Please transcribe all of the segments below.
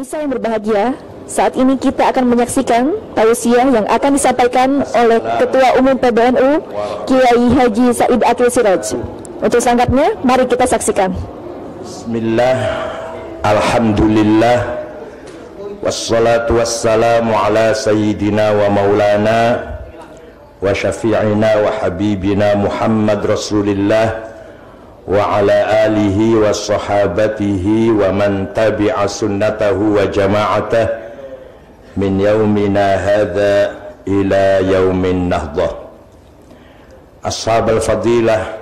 Pemirsa yang berbahagia, saat ini kita akan menyaksikan tausiah yang akan disampaikan oleh Ketua Umum PBNU, Kiai Haji Said Akil Siraj. Untuk selengkapnya, mari kita saksikan. Bismillah, alhamdulillah, wassalatu wassalamu ala sayyidina wa maulana wa syafi'ina wa habibina Muhammad Rasulillah wa ala alihi wa sahabatihi wa man tabi'a sunnatahu wa jama'atah min yaumina hadha ila yaumin nahdah. Ashabal fadilah,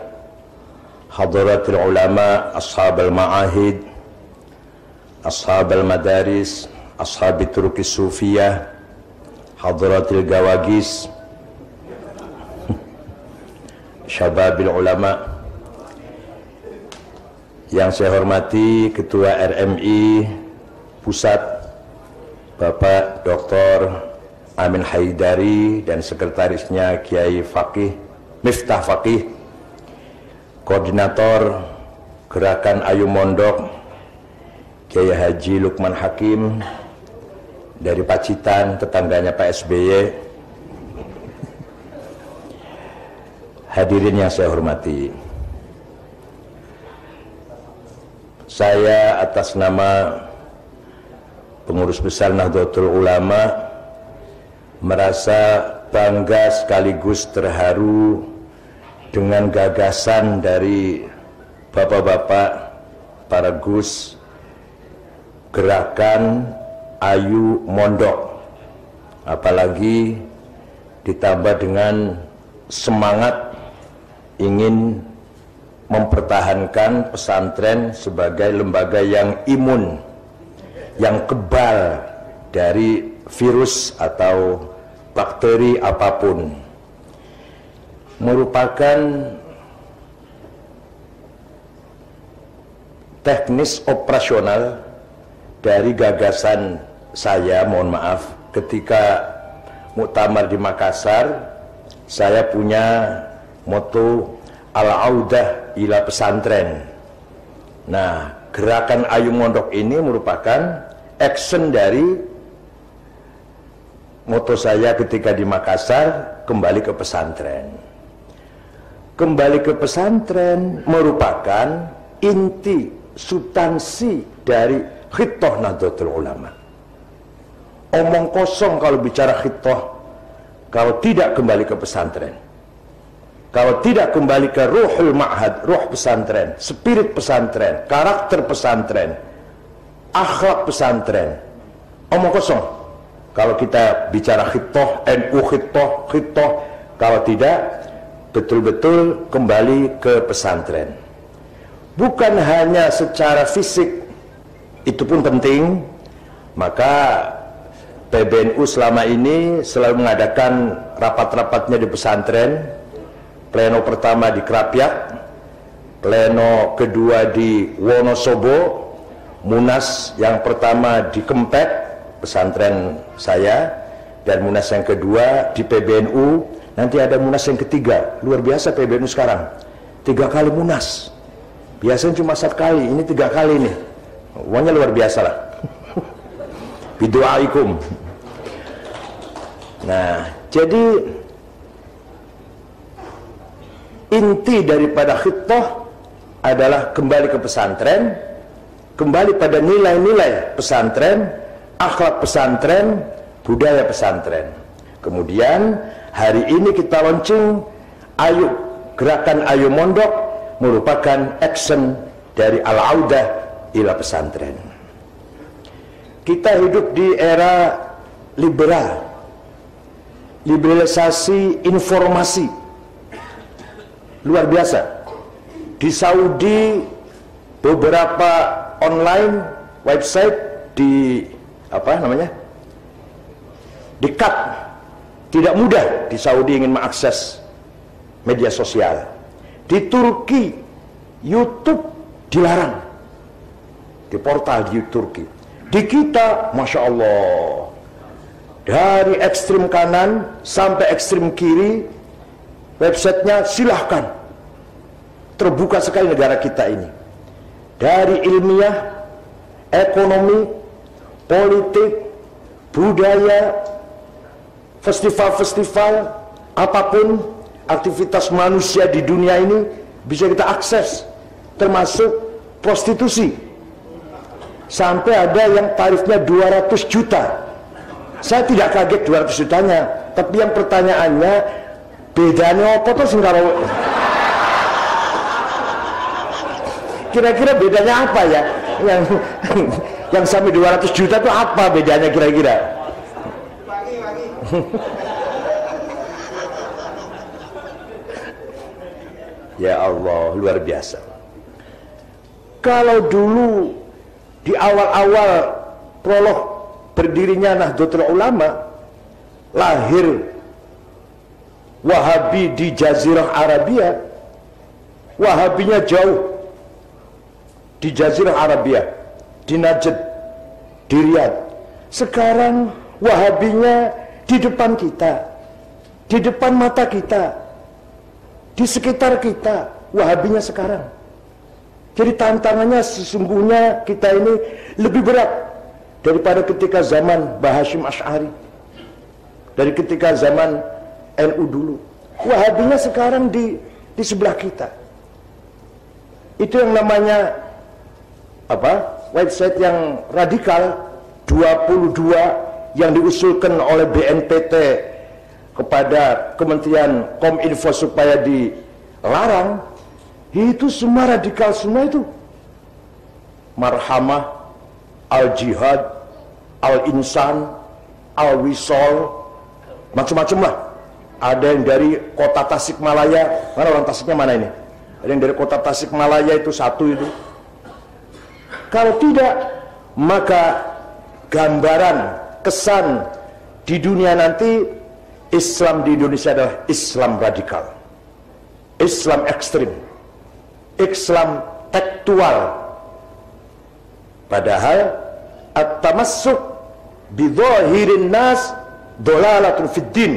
hadratil ulama, ashabal ma'ahid, ashabal madaris, ashabi turuki sufiyah, hadratil gawagis, syababil ulama. Yang saya hormati Ketua RMI Pusat Bapak Dr. Amin Haidari dan sekretarisnya Kiai Faqih Miftah Faqih, Koordinator Gerakan Ayu Mondok Kiai Haji Lukman Hakim dari Pacitan, tetangganya Pak SBY. Hadirin yang saya hormati, saya atas nama pengurus besar Nahdlatul Ulama merasa bangga sekaligus terharu dengan gagasan dari bapak-bapak para Gus Gerakan Ayu Mondok, apalagi ditambah dengan semangat ingin mempertahankan pesantren sebagai lembaga yang imun, yang kebal dari virus atau bakteri apapun, merupakan teknis operasional dari gagasan saya. Mohon maaf, ketika muktamar di Makassar, saya punya moto Al-Audah ila pesantren. Nah, Gerakan Ayu Mondok ini merupakan action dari moto saya ketika di Makassar, kembali ke pesantren. Kembali ke pesantren merupakan inti substansi dari khitah Nahdlatul Ulama. Omong kosong kalau bicara khitah, kalau tidak kembali ke pesantren, kalau tidak kembali ke ruhul ma'had, ruh pesantren, spirit pesantren, karakter pesantren, akhlak pesantren, omong kosong. Kalau kita bicara khitah, NU khitah, kalau tidak betul-betul kembali ke pesantren. Bukan hanya secara fisik, itu pun penting. Maka PBNU selama ini selalu mengadakan rapat-rapatnya di pesantren. Pleno pertama di Krapyak, pleno kedua di Wonosobo, munas yang pertama di Kempek, pesantren saya, dan munas yang kedua di PBNU. Nanti ada munas yang ketiga. Luar biasa PBNU sekarang, 3 kali munas. Biasanya cuma 1 kali, ini 3 kali nih. Pokoknya luar biasa lah. Bidu'aikum. Nah, jadi inti daripada khitah adalah kembali ke pesantren, kembali pada nilai-nilai pesantren, akhlak pesantren, budaya pesantren. Kemudian hari ini kita launching Gerakan Ayu Mondok, merupakan action dari Al-Audah ila pesantren. Kita hidup di era liberal, liberalisasi informasi luar biasa. Di Saudi beberapa online website di di-cut. Tidak mudah di Saudi ingin mengakses media sosial. Di Turki YouTube dilarang, di portal di Turki. Di kita, Masya Allah, dari ekstrim kanan sampai ekstrim kiri, websitenya silahkan. Terbuka sekali negara kita ini. Dari ilmiah, ekonomi, politik, budaya, festival-festival, apapun aktivitas manusia di dunia ini bisa kita akses, termasuk prostitusi. Sampai ada yang tarifnya 200 juta. Saya tidak kaget 200 jutanya, tapi yang pertanyaannya, bedanya apa tuh sing karo? Kira-kira bedanya apa ya? Yang sampai 200 juta itu apa bedanya kira-kira? Ya Allah, luar biasa. Kalau dulu di awal-awal prolog berdirinya Nahdlatul Ulama, lahir Wahabi di Jazirah Arabia, Wahabinya jauh di Jazirah Arabia, di Najd, di Riyadh. Sekarang Wahabinya di depan kita, di depan mata kita, di sekitar kita. Wahabinya sekarang. Jadi tantangannya sesungguhnya kita ini lebih berat daripada ketika zaman Mbah Hasyim Asy'ari, dari ketika zaman NU dulu. Wahabinya sekarang di sebelah kita. Itu yang namanya apa? Website yang radikal 22 yang diusulkan oleh BNPT kepada Kementerian Kominfo supaya dilarang. Itu semua radikal semua itu. Marhamah, Al-Jihad, Al-Insan, Al-Wisol, macam-macam lah. Ada yang dari kota Tasikmalaya. Mana orang Tasiknya mana ini? Ada yang dari kota Tasikmalaya itu satu itu. Kalau tidak, maka gambaran, kesan di dunia nanti Islam di Indonesia adalah Islam radikal, Islam ekstrim, Islam tekstual. Padahal at-tamassuk bidhahirin nas dolalatun fid din.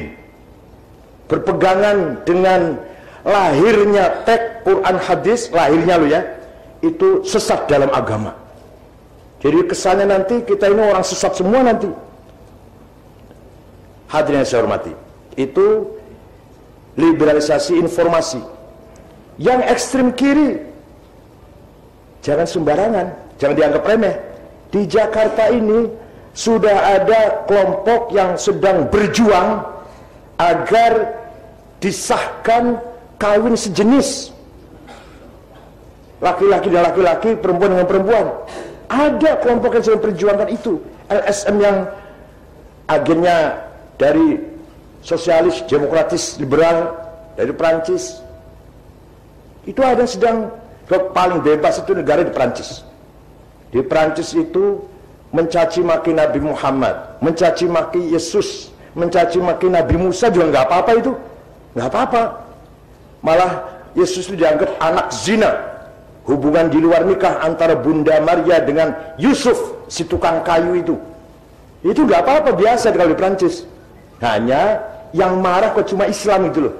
Berpegangan dengan lahirnya teks Quran hadis, lahirnya lo ya, itu sesat dalam agama. Jadi kesannya nanti kita ini orang sesat semua nanti. Hadirin yang saya hormati, itu liberalisasi informasi. Yang ekstrem kiri jangan sembarangan, jangan dianggap remeh. Di Jakarta ini sudah ada kelompok yang sedang berjuang agar disahkan kawin sejenis, laki-laki dan laki-laki, perempuan dengan perempuan. Ada kelompok yang sedang perjuangkan itu. LSM yang agennya dari sosialis, demokratis, liberal, dari Perancis. Itu ada yang sedang, paling bebas itu negara di Perancis. Di Perancis itu mencaci maki Nabi Muhammad, mencaci maki Yesus, mencaci maki Nabi Musa juga nggak apa-apa itu, nggak apa-apa. Malah Yesus itu dianggap anak zina. Hubungan di luar nikah antara Bunda Maria dengan Yusuf, si tukang kayu itu nggak apa-apa, biasa kalau di Perancis. Hanya yang marah kok cuma Islam itu loh,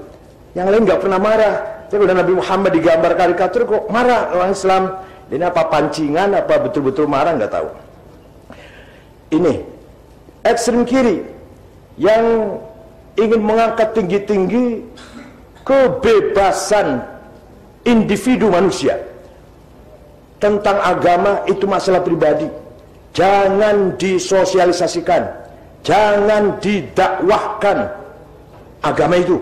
yang lain nggak pernah marah. Tapi udah Nabi Muhammad digambar karikatur kok marah orang Islam. Ini apa pancingan, apa betul-betul marah, nggak tahu. Ini ekstrem kiri yang ingin mengangkat tinggi-tinggi kebebasan individu manusia. Tentang agama itu masalah pribadi, jangan disosialisasikan, jangan didakwahkan. Agama itu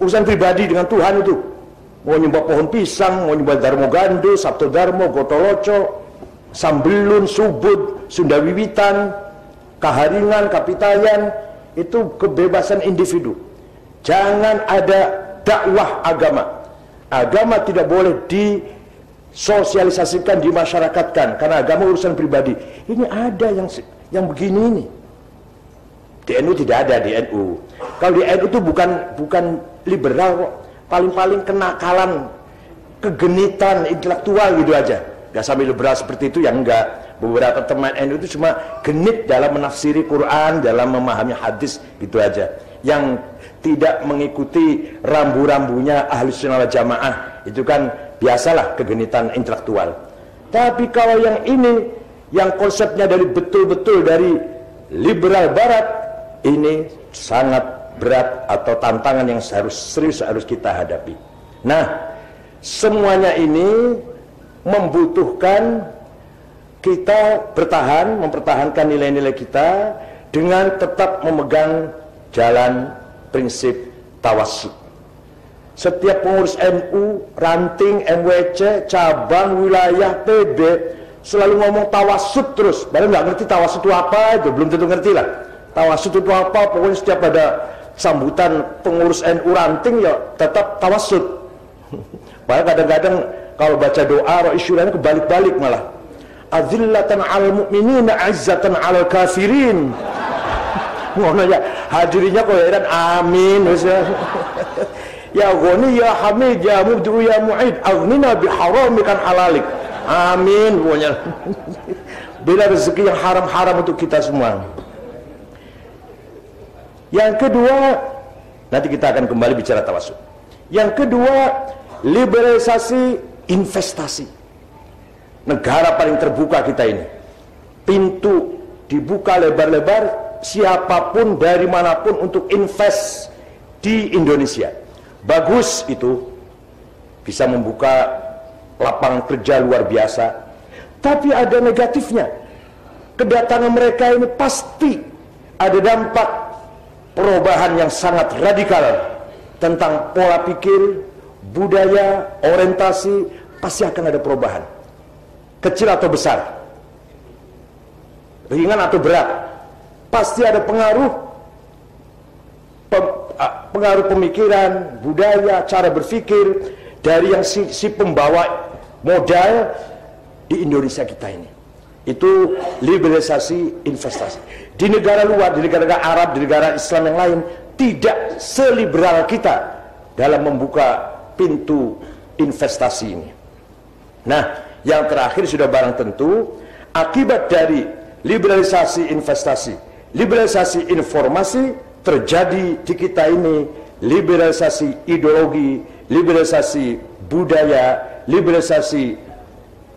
urusan pribadi dengan Tuhan itu. Mau nyembah pohon pisang, mau nyembah Darmo Gando, Sabto Darmo, Gotoloco, Sambelun, Subud, Sunda Wiwitan, Kaharingan, Kapitayan, itu kebebasan individu. Jangan ada dakwah agama. Agama tidak boleh disosialisasikan, dimasyarakatkan, karena agama urusan pribadi. Ini ada yang begini ini. Di NU tidak ada, di NU. Kalau di NU itu bukan liberal kok. Paling-paling kenakalan, kegenitan intelektual gitu aja. Gak sampai liberal seperti itu, yang enggak. Beberapa teman NU itu cuma genit dalam menafsiri Quran, dalam memahami hadis gitu aja. Yang tidak mengikuti rambu-rambunya Ahlus Sunnah wal Jamaah, itu kan biasalah kegenitan intelektual. Tapi kalau yang ini, yang konsepnya dari betul-betul dari liberal barat, ini sangat berat atau tantangan yang serius harus kita hadapi. Nah, semuanya ini membutuhkan kita bertahan, mempertahankan nilai-nilai kita dengan tetap memegang jalan prinsip tawassut. Setiap pengurus NU, ranting, MWC, cabang, wilayah, PB selalu ngomong tawassut terus. Baru nggak ngerti tawassut itu apa, itu belum tentu ngerti lah. Tawassut itu apa? Pokoknya setiap ada sambutan pengurus NU ranting ya tetap tawassut. Padahal kadang-kadang kalau baca doa roh isyuranya kebalik-balik malah. Azillatan 'alal mu'minina 'izzatan 'alal kafirin. Ngono ya, hadirinya kok heran amin wis. Ya Ghani ya Hamid ya Mubdi ya Mu'id aghnina biharamikan halalik. Amin pokoknya. Bila rezeki yang haram-haram untuk kita semua. Yang kedua, nanti kita akan kembali bicara tawassut. Yang kedua, liberalisasi investasi. Negara paling terbuka kita ini. Pintu dibuka lebar-lebar, siapapun dari manapun untuk invest di Indonesia. Bagus itu, bisa membuka lapangan kerja luar biasa. Tapi ada negatifnya. Kedatangan mereka ini pasti ada dampak perubahan yang sangat radikal tentang pola pikir, budaya, orientasi. Pasti akan ada perubahan, kecil atau besar, ringan atau berat. Pasti ada pengaruh pemikiran, budaya, cara berpikir dari yang si pembawa modal di Indonesia kita ini. Itu liberalisasi investasi. Di negara luar, di negara Arab, di negara Islam yang lain tidak seliberal kita dalam membuka pintu investasi ini. Nah, yang terakhir sudah barang tentu akibat dari liberalisasi investasi, liberalisasi informasi, terjadi di kita ini liberalisasi ideologi, liberalisasi budaya, liberalisasi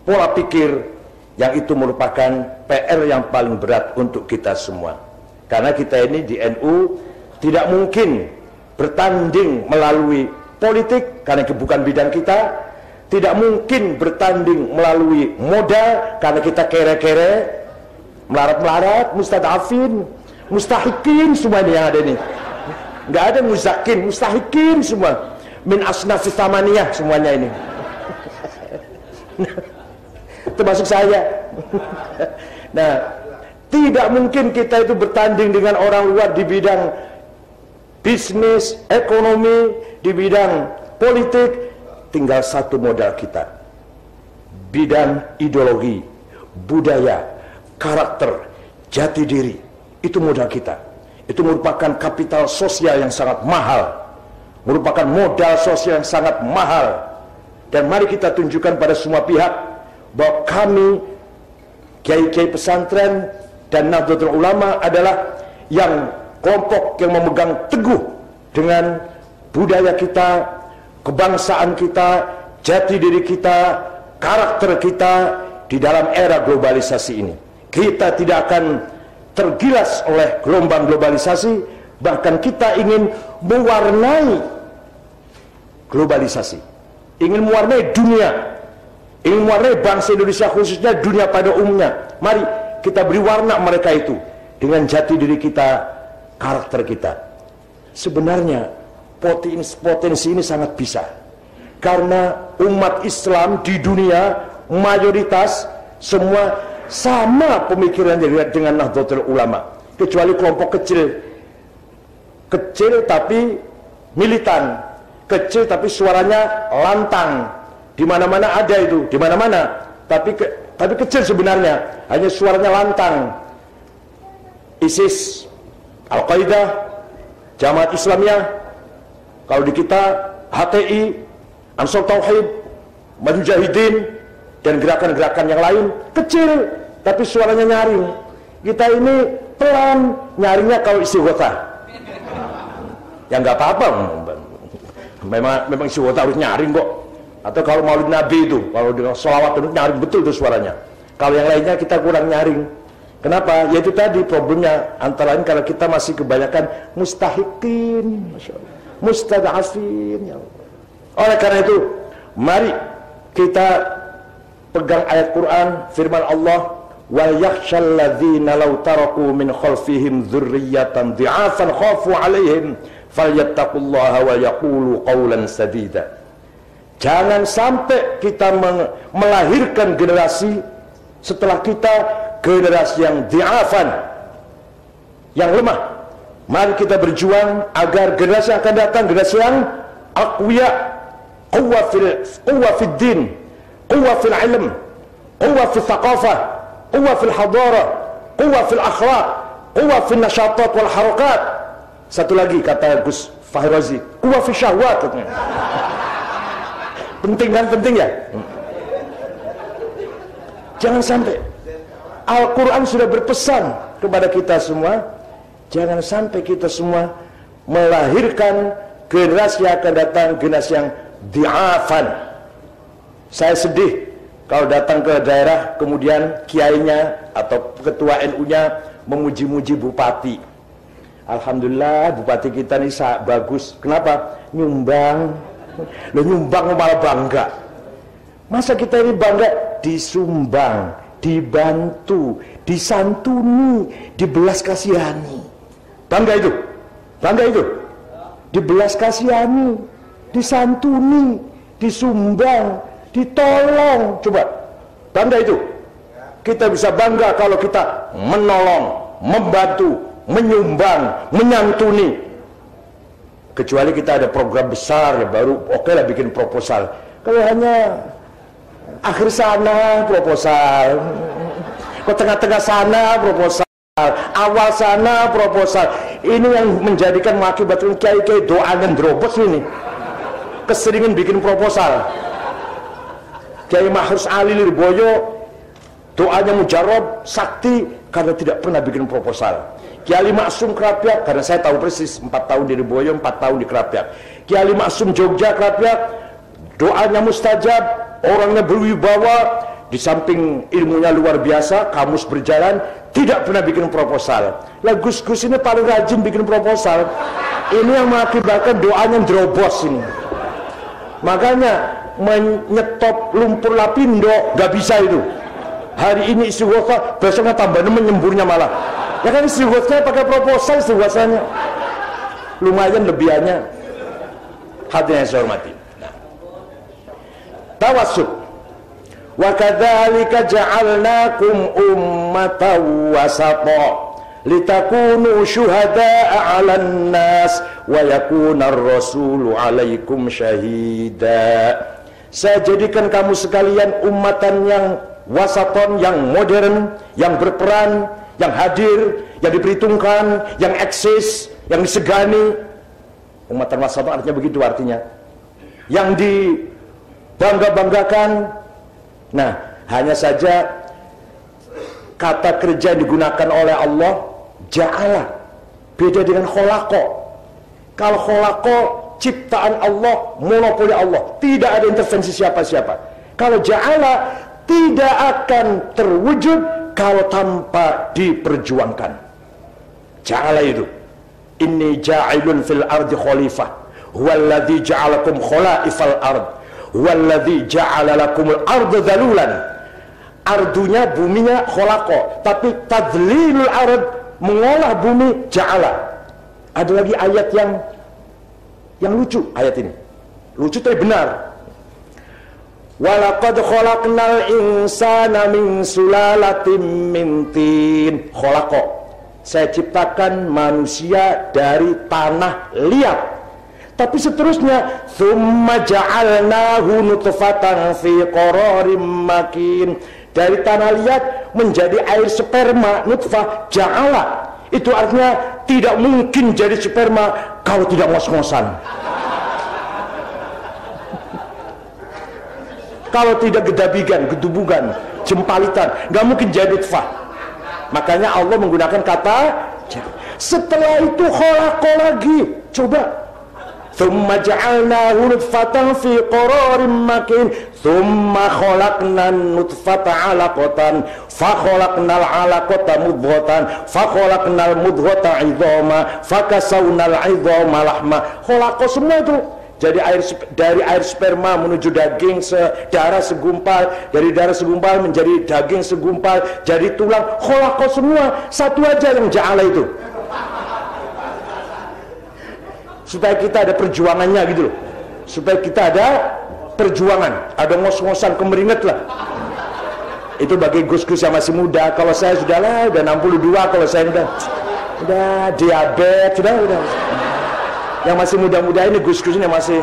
pola pikir, yang itu merupakan PR yang paling berat untuk kita semua. Karena kita ini di NU tidak mungkin bertanding melalui politik karena itu bukan bidang kita, tidak mungkin bertanding melalui modal karena kita kere-kere, melarat-melarat, mustadafin, mustahikin, semua ini yang ada ini. Nggak ada muzakin, mustahikin semua. Min asnafis tamaniyah semuanya ini. Termasuk saya. Nah, tidak mungkin kita itu bertanding dengan orang luar di bidang bisnis, ekonomi, di bidang politik. Tinggal satu modal kita, bidang ideologi, budaya, karakter, jati diri. Itu modal kita. Itu merupakan kapital sosial yang sangat mahal, merupakan modal sosial yang sangat mahal. Dan mari kita tunjukkan pada semua pihak bahwa kami kiai-kiai pesantren dan Nahdlatul Ulama adalah yang kelompok yang memegang teguh dengan budaya kita, kebangsaan kita, jati diri kita, karakter kita di dalam era globalisasi ini. Kita tidak akan tergilas oleh gelombang globalisasi, bahkan kita ingin mewarnai globalisasi, ingin mewarnai dunia, ingin mewarnai bangsa Indonesia khususnya dunia pada umumnya. Mari kita beri warna mereka itu dengan jati diri kita, karakter kita. Sebenarnya potensi ini sangat bisa, karena umat Islam di dunia mayoritas semua sama pemikirannya dengan Nahdlatul Ulama, kecuali kelompok kecil tapi militan, kecil tapi suaranya lantang. Di mana-mana ada itu, di mana-mana, tapi kecil sebenarnya, hanya suaranya lantang. ISIS, Al-Qaeda, Jamaat Islamiyah, kalau di kita HTI, Ansar Tauhid, Mujahidin, dan gerakan-gerakan yang lain kecil tapi suaranya nyaring. Kita ini pelan, nyaringnya kalau istighotah. Ya nggak apa-apa, memang istighotah harus nyaring kok. Atau kalau maulid Nabi itu, kalau dengan sholawat itu nyaring betul itu suaranya. Kalau yang lainnya kita kurang nyaring. Kenapa? Yaitu tadi problemnya, antara lain karena kita masih kebanyakan mustahiqin, mustad'afin, ya Allah. Oleh karena itu, mari kita pegang ayat Quran, firman Allah, wal yakhshal ladzina law taraku min khalfihim dzurriyyatan dhi'afan khafu 'alaihim falyattaqullaha wa yaqulu qawlan sadida. Jangan sampai kita melahirkan generasi setelah kita generasi yang dhi'afan, yang lemah. Mari kita berjuang agar generasi yang akan datang generasi yang aqwiya, quwwa fil din, quwwa fil ilm, quwwa fil thaqafah, quwwa fil hadara, quwwa fil akhlaq, quwwa fil nashatat wal harakat. Satu lagi kata Gus Fahri Razi, quwwa fil syahwat. Penting kan? Penting ya? Jangan sampai Al-Quran sudah berpesan kepada kita semua, jangan sampai kita semua melahirkan generasi yang akan datang, generasi yang dhi'afan. Saya sedih kalau datang ke daerah kemudian kiainya atau ketua NU-nya memuji-muji bupati. Alhamdulillah bupati kita ini bagus. Kenapa? Nyumbang. Loh, nyumbang malah bangga. Masa kita ini bangga? Disumbang, dibantu, disantuni, dibelas kasihani. Bangga itu? Bangga itu? Dibelas kasihani, disantuni, disumbang, ditolong. Coba, bangga itu? Kita bisa bangga kalau kita menolong, membantu, menyumbang, menyantuni. Kecuali kita ada program besar, baru oke lah bikin proposal. Kalau hanya akhir sana proposal, ke tengah-tengah sana proposal, awal sana proposal. Ini yang menjadikan mengakibatkan kiai-kiai doanya drobos ini. Keseringan bikin proposal. Kiai Mahrus Ali Lirboyo doanya mujarab, sakti karena tidak pernah bikin proposal. Kiai Maksum Kerapiak, karena saya tahu persis 4 tahun di Lirboyo, 4 tahun di Kerapiak. Kiai Maksum Jogja Kerapiak, doanya mustajab, orangnya berwibawa, di samping ilmunya luar biasa, kamus berjalan, tidak pernah bikin proposal. Lah Gus-Gus ini paling rajin bikin proposal. Ini yang mengakibatkan doanya drobos ini. Makanya menyetop lumpur lapindo gak bisa itu. Hari ini istighotsah, besoknya tambah menyemburnya malah. Ya kan istighotsahnya pakai proposal istighotsahnya. Lumayan lebihannya. Hadirin yang saya hormati. Tawassul. Wa kadzalika ja'alnakum ummatan wasata litakunu syuhada'a 'alan nas wa yakuna ar-rasulu 'alaikum syahida. Saya jadikan kamu sekalian ummatan yang wasaton, yang modern, yang berperan, yang hadir, yang diperhitungkan, yang eksis, yang disegani. Ummatan wasaton artinya begitu artinya. Yang dibangga-banggakan. Nah, hanya saja kata kerja yang digunakan oleh Allah ja'ala, beda dengan kholaqo. Kalau kholaqo ciptaan Allah, monopoli Allah, tidak ada intervensi siapa-siapa. Kalau ja'ala tidak akan terwujud kalau tanpa diperjuangkan. Ja'ala itu, inni ja'ilun fil ardi khalifah huwallazi ja'alakum khalaifal ard huwallazi ja'ala lakumul arda dhalulan. Ardunya, buminya kholaqo, tapi tadlilul ard, mengolah bumi, ja'ala. Ada lagi ayat yang lucu, ayat ini lucu tapi benar. Walaqad khalaqnal insana min sulalatin min tin. Kholaqo, saya ciptakan manusia dari tanah liat. Tapi seterusnya, tsumma ja'alnahu nutfatan fi qararim makin. Dari tanah liat menjadi air sperma, nutfah, ja'ala. Itu artinya tidak mungkin jadi sperma kalau tidak ngos-ngosan. Kalau tidak gedabigan, gedubugan, jempalitan, nggak mungkin jadi nutfah. Makanya Allah menggunakan kata setelah itu kholaqo lagi. Coba thumma ja'alnahu nutfatan fi qararin makin, thumma khalaqna nutfata 'alaqatan, fa khalaqnal 'alaqata mudghatan, fa khalaqnal mudghata 'idhama, fa kasawnal 'idhama lahma. Khalaqa semua itu. Jadi dari air sperma menuju daging darah segumpal, dari darah segumpal menjadi daging segumpal, jadi tulang. Khalaqa semua, satu aja yang ja'ala itu. Supaya kita ada perjuangannya gitu loh. Supaya kita ada perjuangan, ada ngos-ngosan kemeringet lah. Itu bagi gus-gus yang masih muda. Kalau saya sudah 62, kalau saya udah diabetes, sudah. Yang masih muda-muda ini gus-gus ini masih.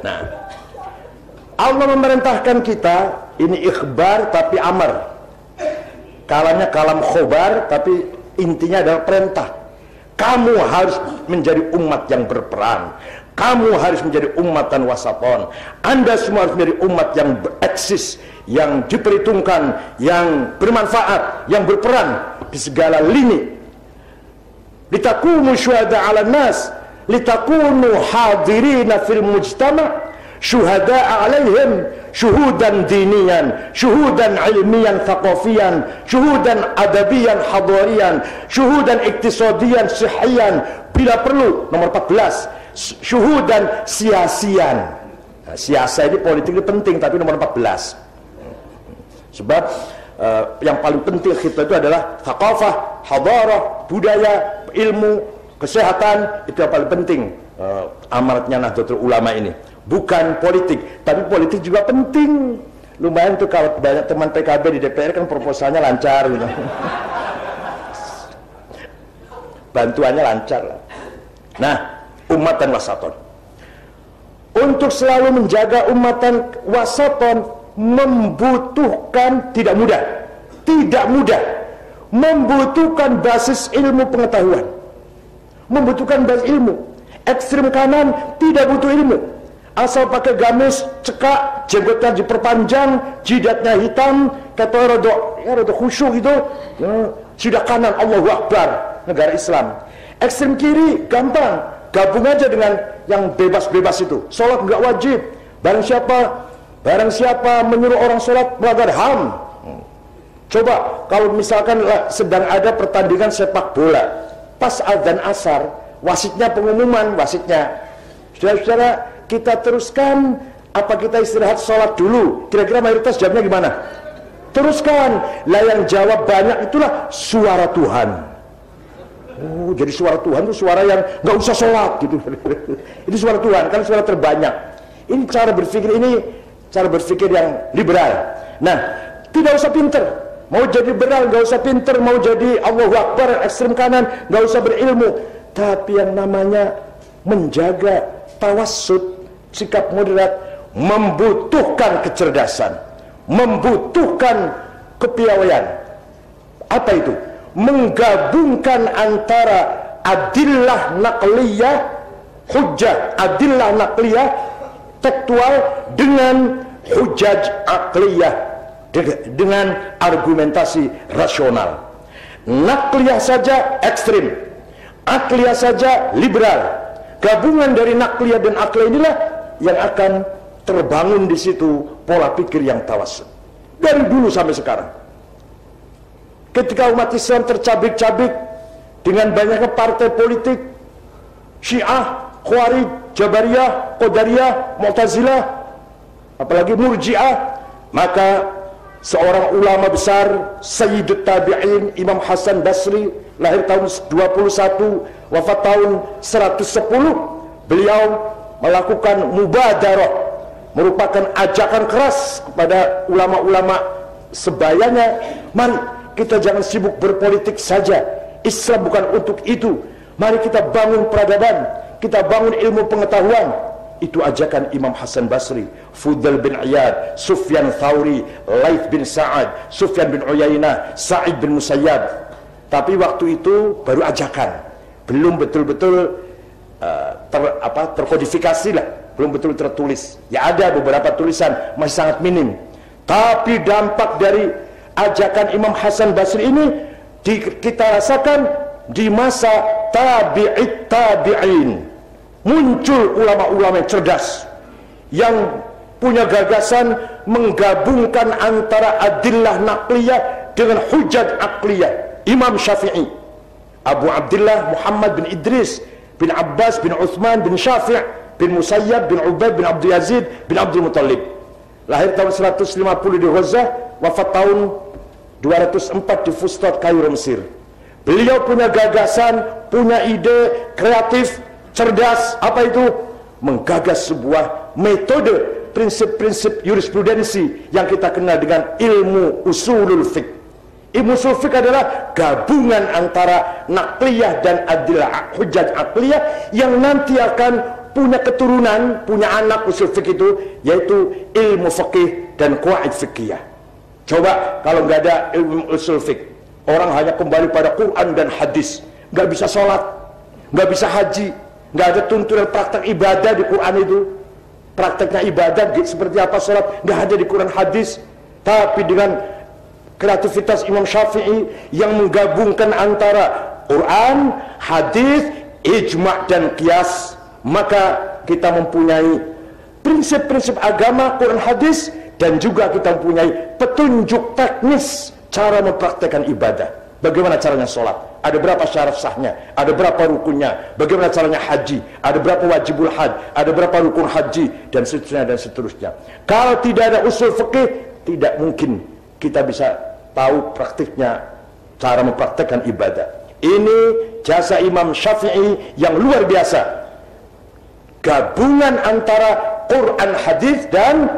Nah, Allah memerintahkan kita, ini ikhbar tapi amar. Kalamnya kalam khobar tapi intinya adalah perintah. Kamu harus menjadi umat yang berperan. Kamu harus menjadi umatan wasaton. Anda semua harus menjadi umat yang bereksis, yang diperhitungkan, yang bermanfaat, yang berperan di segala lini. Litakunu syuhada 'alan nas, litakunu hadirina fil mujtama, syuhada'a 'alaihim, syuhudan diniyan, syuhudan ilmiyan thaqafiyan, syuhudan adabiyan hadariyan, syuhudan iktisadiyan sihhiyan, bila perlu nomor 14, syuhudan siasian. Nah, siasa ini politik ini penting, tapi nomor 14. Sebab yang paling penting kita itu adalah thaqafah, hadarah, budaya, ilmu, kesehatan. Itu yang paling penting amanatnya Nahdlatul Ulama ini. Bukan politik, tapi politik juga penting. Lumayan tuh kalau banyak teman PKB di DPR kan proposalnya lancar gitu. Bantuannya lancar lah. Nah, umatan wasaton. Untuk selalu menjaga umatan wasaton membutuhkan tidak mudah, membutuhkan basis ilmu pengetahuan, membutuhkan basis ilmu. Ekstrem kanan tidak butuh ilmu, asal pakai gamis, cekak, jenggotnya diperpanjang, jidatnya hitam, kata rada khusyuk itu, jidat kanan Allahu Akbar, negara Islam. Ekstrem kiri gampang, gabung aja dengan yang bebas-bebas itu. Sholat nggak wajib, barang siapa menyuruh orang sholat melanggar HAM. Coba kalau misalkan sedang ada pertandingan sepak bola, pas adzan asar, wasitnya pengumuman, saudara-saudara, kita teruskan apa kita istirahat sholat dulu? Kira-kira mayoritas jawabnya gimana? Teruskan. Lah yang jawab banyak itulah suara Tuhan. Oh, jadi suara Tuhan itu suara yang nggak usah sholat gitu. Itu suara Tuhan, kan suara terbanyak. Ini cara berpikir yang liberal. Nah, tidak usah pinter. Mau jadi liberal nggak usah pinter, mau jadi Allahu Akbar ekstrem kanan nggak usah berilmu. Tapi yang namanya menjaga tawassut, sikap moderat, membutuhkan kecerdasan, membutuhkan kepiawaian. Apa itu? Menggabungkan antara adillah naqliyah, hujjah adillah naqliyah tekstual dengan hujjaj aqliyah, dengan argumentasi rasional. Naqliyah saja ekstrim, aqliyah saja liberal. Gabungan dari naqliyah dan aqliyah inilah yang akan terbangun di situ pola pikir yang tawassut dari dulu sampai sekarang. Ketika umat Islam tercabik-cabik dengan banyaknya partai politik, Syiah, Khawarij, Jabariyah, Qadariyah, Mu'tazilah, apalagi Murji'ah, maka seorang ulama besar, Sayyidut Tabi'in, Imam Hasan Basri, lahir tahun 21, wafat tahun 110, beliau melakukan mubadarah, merupakan ajakan keras kepada ulama-ulama sebayanya. Mari kita jangan sibuk berpolitik saja, Islam bukan untuk itu. Mari kita bangun peradaban, kita bangun ilmu pengetahuan. Itu ajakan Imam Hasan Basri, Fudail bin Iyad, Sufyan Thauri, Laits bin Sa'ad, Sufyan bin Uyainah, Sa'id bin Musayyab. Tapi waktu itu baru ajakan, belum betul-betul terkodifikasi lah, belum betul tertulis. Ya ada beberapa tulisan, masih sangat minim. Tapi dampak dari ajakan Imam Hasan Basri ini kita rasakan di masa tabi'it tabi'in muncul ulama-ulama yang cerdas yang punya gagasan menggabungkan antara adillah naqliyah dengan hujjat aqliyah. Imam Syafi'i, Abu Abdullah Muhammad bin Idris bin Abbas bin Uthman bin Syafi' bin Musayyab bin Ubaid bin Abdul Yazid bin Abdul Muttalib, lahir tahun 150 di Ghazah, wafat tahun 204 di Fustat, Kairo, Mesir. Beliau punya gagasan, punya ide kreatif, cerdas. Apa itu? Menggagas sebuah metode, prinsip-prinsip jurisprudensi yang kita kenal dengan ilmu usulul fiqh. Ilmu usul fiqh adalah gabungan antara naqliyah dan adilah hujjat aqliyah yang nanti akan punya keturunan, punya anak usul fiqh itu, yaitu ilmu fiqh dan qawaid fiqhiyah. Coba kalau nggak ada ilmu usul fiqh, orang hanya kembali pada Quran dan hadis, nggak bisa sholat, nggak bisa haji, nggak ada tuntunan praktek ibadah di Quran itu. Prakteknya ibadah seperti apa sholat, nggak ada di Quran hadis. Tapi dengan kreativitas Imam Syafi'i yang menggabungkan antara Quran, hadis, ijma' dan qiyas, maka kita mempunyai prinsip-prinsip agama Quran hadis, dan juga kita mempunyai petunjuk teknis cara mempraktekkan ibadah. Bagaimana caranya sholat, ada berapa syarat sahnya, ada berapa rukunnya, bagaimana caranya haji, ada berapa wajibul haji, ada berapa rukun haji, dan seterusnya dan seterusnya. Kalau tidak ada usul fikih, tidak mungkin kita bisa tahu praktiknya cara mempraktekkan ibadah. Ini jasa Imam Syafi'i yang luar biasa, gabungan antara Quran, hadis dan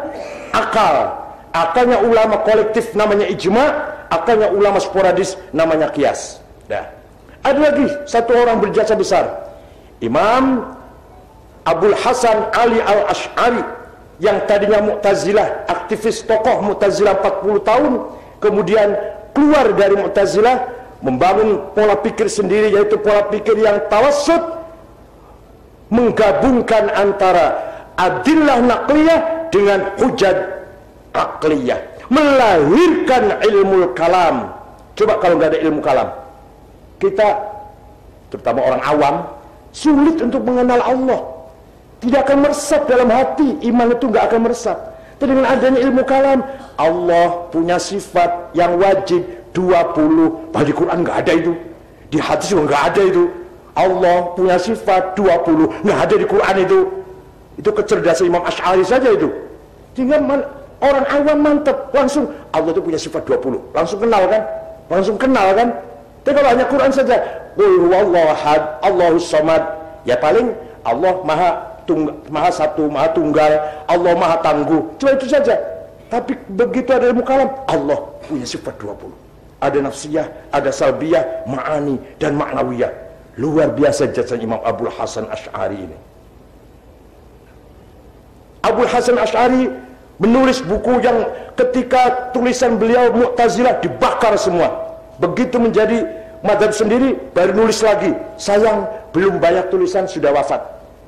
akal. Akalnya ulama kolektif namanya ijma', akalnya ulama sporadis namanya qiyas. Nah, ada lagi satu orang berjasa besar, Imam Abul Hasan Ali Al-Ash'ari, yang tadinya Mu'tazilah, aktivis tokoh Mu'tazilah 40 tahun, kemudian keluar dari Mu'tazilah, membangun pola pikir sendiri, yaitu pola pikir yang tawassut, menggabungkan antara adillah naqliyah dengan hujjat aqliyah, melahirkan ilmu kalam. Coba kalau nggak ada ilmu kalam, kita, terutama orang awam, sulit untuk mengenal Allah, tidak akan meresap dalam hati, iman itu nggak akan meresap. Tapi dengan adanya ilmu kalam, Allah punya sifat yang wajib 20, di Quran nggak ada itu, di hadis juga nggak ada itu. Allah punya sifat 20, nggak ada di Quran itu. Itu kecerdasan Imam Ash'ari saja itu. Sehingga orang awam mantep, langsung Allah itu punya sifat 20, langsung kenal kan? Langsung kenal kan? Tapi kalau hanya Quran saja, qul huwallahu ahad, Allahus samad, ya paling Allah maha satu, maha tunggal, Allah maha tangguh, cuma itu saja. Tapi begitu ada ilmu kalam, Allah punya sifat 20. Ada nafsiyah, ada salbiyah, ma'ani dan ma'nawiyah. Luar biasa jasa Imam Abul Hasan Ash'ari ini. Abul Hasan Ash'ari menulis buku yang ketika tulisan beliau Mu'tazilah dibakar semua. Begitu menjadi mazhab sendiri, baru nulis lagi. Sayang, belum banyak tulisan, sudah wafat.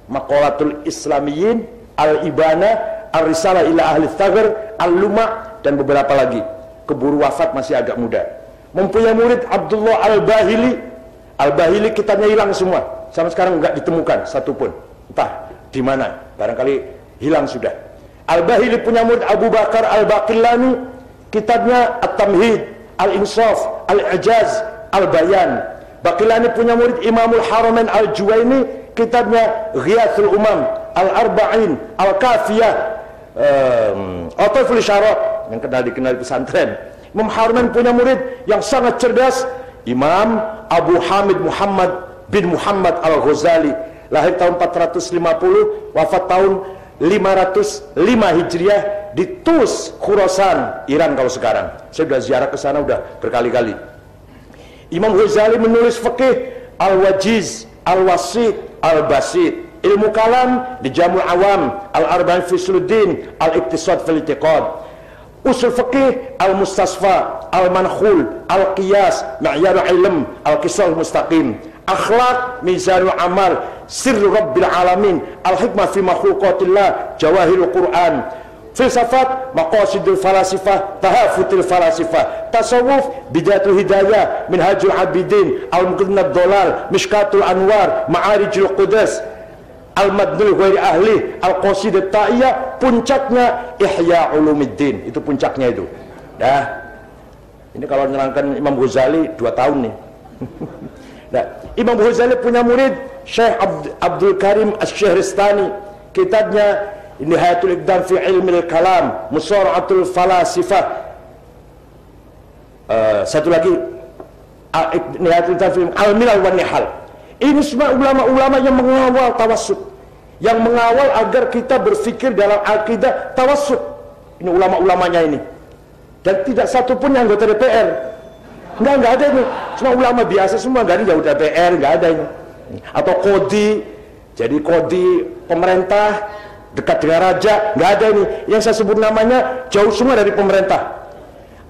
Maqalatul Islamiyyin, Al-Ibana, Al-Risalah ila Ahli Thagr, Al-Luma, dan beberapa lagi. Keburu wafat, masih agak muda. Mempunyai murid Abdullah Al-Bahili. Al-Bahili kitabnya hilang semua. Sampai sekarang enggak ditemukan satupun. Entah di mana, barangkali hilang sudah. Al-Bahili punya murid Abu Bakar Al-Baqillani, kitabnya At-Tamhid, Al-Insaf, Al-Ijaz, Al-Bayan. Baqillani punya murid Imamul Haramain Al-Juwaini, kitabnya Ghiyathul Umam, Al-Arba'in, Al-Kafiyah, Ataiful Isyarat, yang dikenal di pesantren. Imam Haramain punya murid yang sangat cerdas, Imam Abu Hamid Muhammad bin Muhammad Al-Ghazali, lahir tahun 450, wafat tahun 505 Hijriah di Tus, Khurasan, Iran kalau sekarang. Saya sudah ziarah ke sana udah berkali-kali. Imam Ghazali menulis fikih Al-Wajiz, Al-Wasit, Al-Basit. Ilmu kalam di Jamul Awam, Al-Arba'in fi Usuluddin, Al-Iqtisad fil I'tiqad. Usul fikih Al-Mustasfa, Al-Mankhul, Al-Qiyas, Ma'yarul Ilm, Al-Qisal Mustaqim. Akhlak, Mizanul Amal, Sirru Rabbil Alamin, Al-Hikmah fi Makhluqatillah, Jawahirul Quran. filsafat maqasidul falasifah, tahafutil falasifah, tasawuf bidatul hidayah, minhajul abidin, al-muqaddimat dolal, mishkatul anwar, ma'arijul qudas, al-madnul ghairi ahli, al-qasidah ta'iyah, puncaknya ihya ulumuddin. Itu puncaknya itu. Dah. Ini kalau menerangkan Imam Ghazali 2 tahun nih. Nah, Imam Ghazali punya murid Syekh Abdul Karim Asy-Syahristani, kitabnya Nihayatul Iqdam fi Ilmil Kalam, Musara'atul Falasifah. Satu lagi Nihayatul Iqdam fi Al-Milal wan Nihal. Ini semua ulama-ulama yang mengawal tawassut, yang mengawal agar kita berfikir dalam akidah tawassut. Ini ulama-ulamanya ini. Dan tidak satu pun yang anggota DPR. Enggak ada ini. Semua ulama biasa semua, enggak ada anggota DPR, enggak ada ini. Atau kodi, jadi kodi pemerintah dekat dengan raja, enggak ada ini. Yang saya sebut namanya jauh semua dari pemerintah.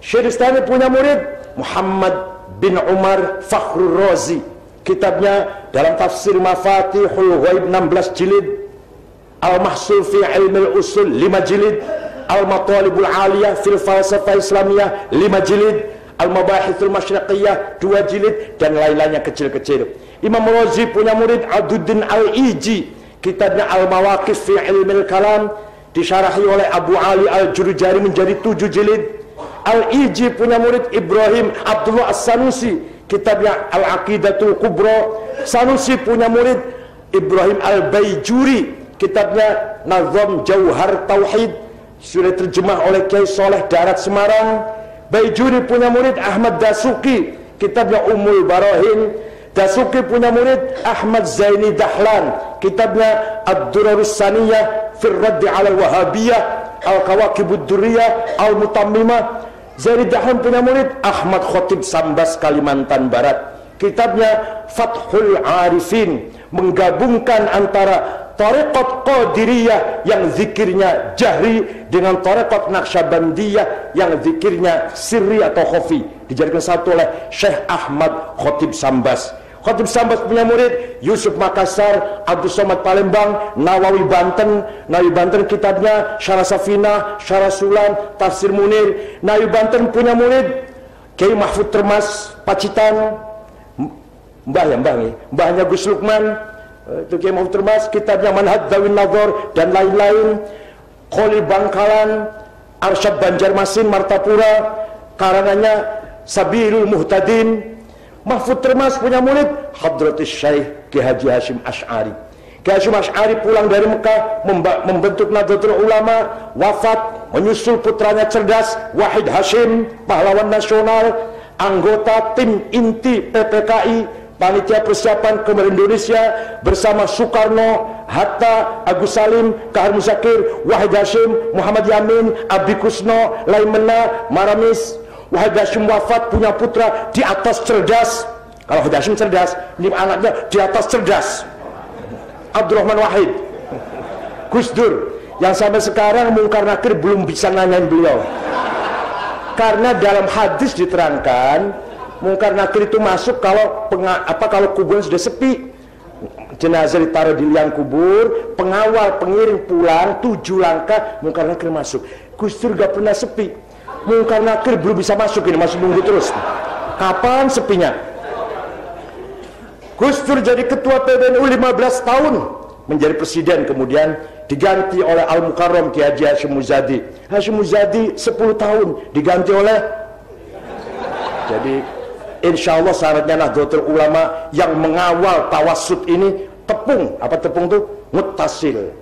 Syekhistani punya murid Muhammad bin Umar Fakhrur Razi. Kitabnya dalam tafsir Mafatihul Ghaib 16 jilid, Al-Mahsul fi Ilmil Usul 5 jilid, Al-Matalibul Aliyah fil Falsafah Islamiyah 5 jilid, Al-Mabahithul Masyriqiyah 2 jilid, dan lain-lainnya kecil-kecil. Imam Razi punya murid Aduddin Al-Iji, kitabnya Al-Mawaqif fi Ilmil Kalam, disyarahi oleh Abu Ali Al-Jurjani menjadi 7 jilid. Al-Iji punya murid Ibrahim Abdullah As-Sanusi, kitabnya Al-Aqidatul Kubra. Sanusi punya murid Ibrahim Al-Baijuri, kitabnya Nazam Jauhar Tauhid, sudah terjemah oleh Kiai Soleh Darat Semarang. Baijuri punya murid Ahmad Dasuki, kitabnya Ummul Barahin. Dasuki punya murid Ahmad Zaini Dahlan, kitabnya Ad-Durarus Saniyah fir Raddi 'alal Wahabiyah, Al-Kawakibud Durriyah, Al-Mutammimah. Zaini Dahlan punya murid Ahmad Khotib Sambas Kalimantan Barat, kitabnya Fathul Arifin, menggabungkan antara tarekat Qadiriyah yang zikirnya jahri dengan tarekat Naqsyabandiyah yang zikirnya sirri atau khafi, dijadikan satu oleh Syekh Ahmad Khotib Sambas. Khotib Sambas punya murid Yusuf Makassar, Abdul Somad Palembang, Nawawi Banten. Nawawi Banten kitabnya Syarah Safinah, Syarah Sulam, Tafsir Munir. Nawawi Banten punya murid Kiai Mahfud Termas Pacitan, mbahnya Gus Lukman. Itu Kiai Mahfud Termas, kitabnya Manhaj Dawin Nadhar dan lain-lain. Khalil Bangkalan, Arsyad Banjarmasin Martapura, karangannya Sabilul Muhtadin. Mahfud Termas punya murid Hadratus Syekh Ki Haji Hashim Asy'ari. Ki Hashim Asy'ari pulang dari Mekah, membentuk Nahdlatul Ulama, wafat, menyusul putranya cerdas Wahid Hashim, pahlawan nasional, anggota tim inti PPKI, panitia persiapan kemerdekaan Indonesia bersama Soekarno, Hatta, Agus Salim, Kahar Muzakir, Wahid Hashim, Muhammad Yamin, Abi Kusno, Laimena, Maramis. Wahid Hashim wafat punya putra di atas cerdas. Kalau Wahid Hashim cerdas, ini anaknya di atas cerdas. Abdurrahman Wahid, Gus Dur, yang sampai sekarang Mungkar Nakir belum bisa nanyain beliau. Karena dalam hadis diterangkan Mungkar Nakir itu masuk kalau kalau kuburan sudah sepi, jenazah ditaruh di liang kubur, pengawal pengiring pulang 7 langkah, Mungkar Nakir masuk. Gus Dur gak pernah sepi. Mungkar Nakir belum bisa masuk, ini masih nunggu terus. Kapan sepinya? Gus Dur jadi ketua PBNU 15 tahun, menjadi presiden, kemudian diganti oleh Al-Mukarram Ki Haji Hashim Muzadi. Hashim Muzadi 10 tahun diganti oleh, jadi insya Allah syaratnya Nahdlatul Ulama yang mengawal tawassut ini tepung. Apa tepung itu? Muttasil.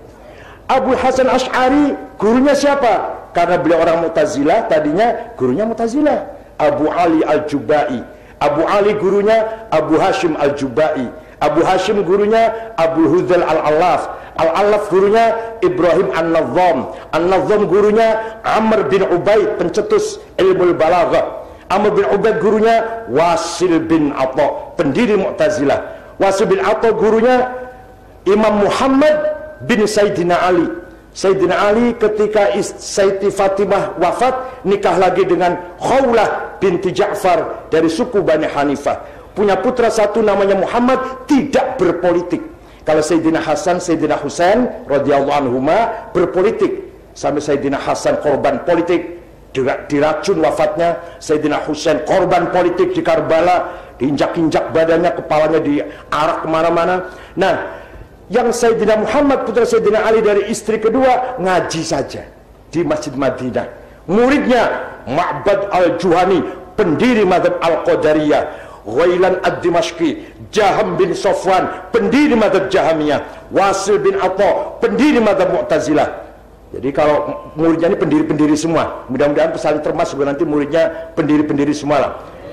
Abu Hasan Asy'ari gurunya siapa? Karena beliau orang Mu'tazilah, tadinya gurunya Mu'tazilah, Abu Ali Al-Jubai. Abu Ali gurunya Abu Hashim Al-Jubai. Abu Hashim gurunya Abu Hudzal Al-Alaf. Al-Alaf gurunya Ibrahim An-Nazam. An-Nazam gurunya Amr bin Ubaid, pencetus ilmu balaghah. Amr bin Ubaid gurunya Wasil bin Atha, pendiri Mu'tazilah. Wasil bin Atha gurunya Imam Muhammad bin Sayyidina Ali. Sayyidina Ali ketika Sayyidi Fatimah wafat, nikah lagi dengan Khawlah binti Ja'far dari suku Bani Hanifah. Punya putra satu namanya Muhammad, tidak berpolitik. Kalau Sayyidina Hasan, Sayyidina Husain radhiyallahu anhuma berpolitik. sampai Sayyidina Hasan korban politik, diracun wafatnya. Sayyidina Husain korban politik di Karbala, diinjak-injak badannya, kepalanya diarak kemana-mana. Nah, yang Sayyidina Muhammad putra Sayyidina Ali dari istri kedua ngaji saja di Masjid Madinah. Muridnya Ma'bad al-Juhani, pendiri madhab Al-Qadariyah, Ghailan ad-Dimashqi, Jaham bin Sofwan, pendiri madhab Jahamiyah, Wasil bin Atha, pendiri madhab Mu'tazilah. Jadi kalau muridnya ini pendiri-pendiri semua. Mudah-mudahan pesan termasuk nanti muridnya pendiri-pendiri semua lah.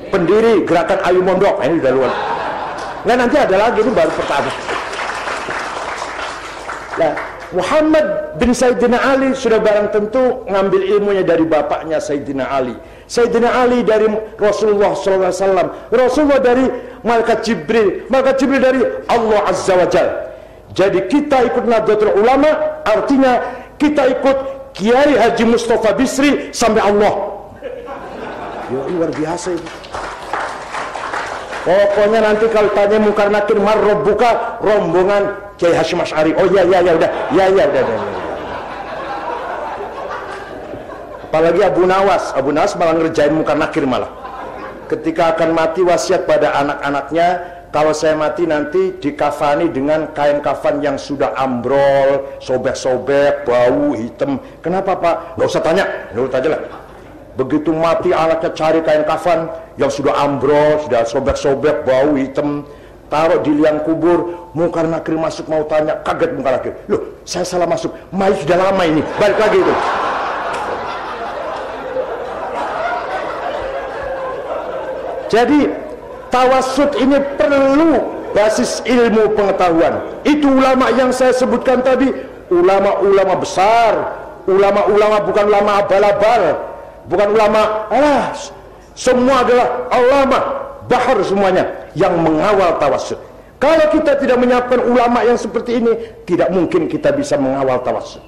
Pendiri gerakan Ayu Mondok, ini udah luar. Nah, nanti ada lagi, ini baru pertama. Nah, Muhammad bin Sayyidina Ali sudah barang tentu ngambil ilmunya dari bapaknya Sayyidina Ali. Sayyidina Ali dari Rasulullah SAW, Rasulullah dari Malaikat Jibril, Malaikat Jibril dari Allah Azza wa Jalla. Jadi kita ikut Nahdlatul Ulama, artinya kita ikut Kiai Haji Mustafa Bisri sampai Allah. Ya, luar biasa itu. Pokoknya nanti kalau tanya Munkar Nakir marrobuka, rombongan Kiai Hasyim Asy'ari. Oh ya udah. Apalagi Abu Nawas malah ngerjain Munkar Nakir malah. Ketika akan mati wasiat pada anak-anaknya, kalau saya mati nanti dikafani dengan kain kafan yang sudah ambrol, sobek-sobek, bau, hitam. Kenapa Pak? Nggak usah tanya, nurut aja lah. Begitu mati anaknya cari kain kafan yang sudah ambrol, sudah sobek-sobek, bau, hitam, taruh di liang kubur. Munkar Nakir masuk mau tanya, kaget Munkar Nakir. Loh, saya salah masuk, mayit sudah lama ini, balik lagi itu. Jadi tawassut ini perlu basis ilmu pengetahuan. Itu ulama yang saya sebutkan tadi, ulama-ulama besar, ulama-ulama bukan ulama abal-abal, bukan ulama, semua adalah ulama bahar semuanya yang mengawal tawassut. Kalau kita tidak menyiapkan ulama yang seperti ini, tidak mungkin kita bisa mengawal tawassut.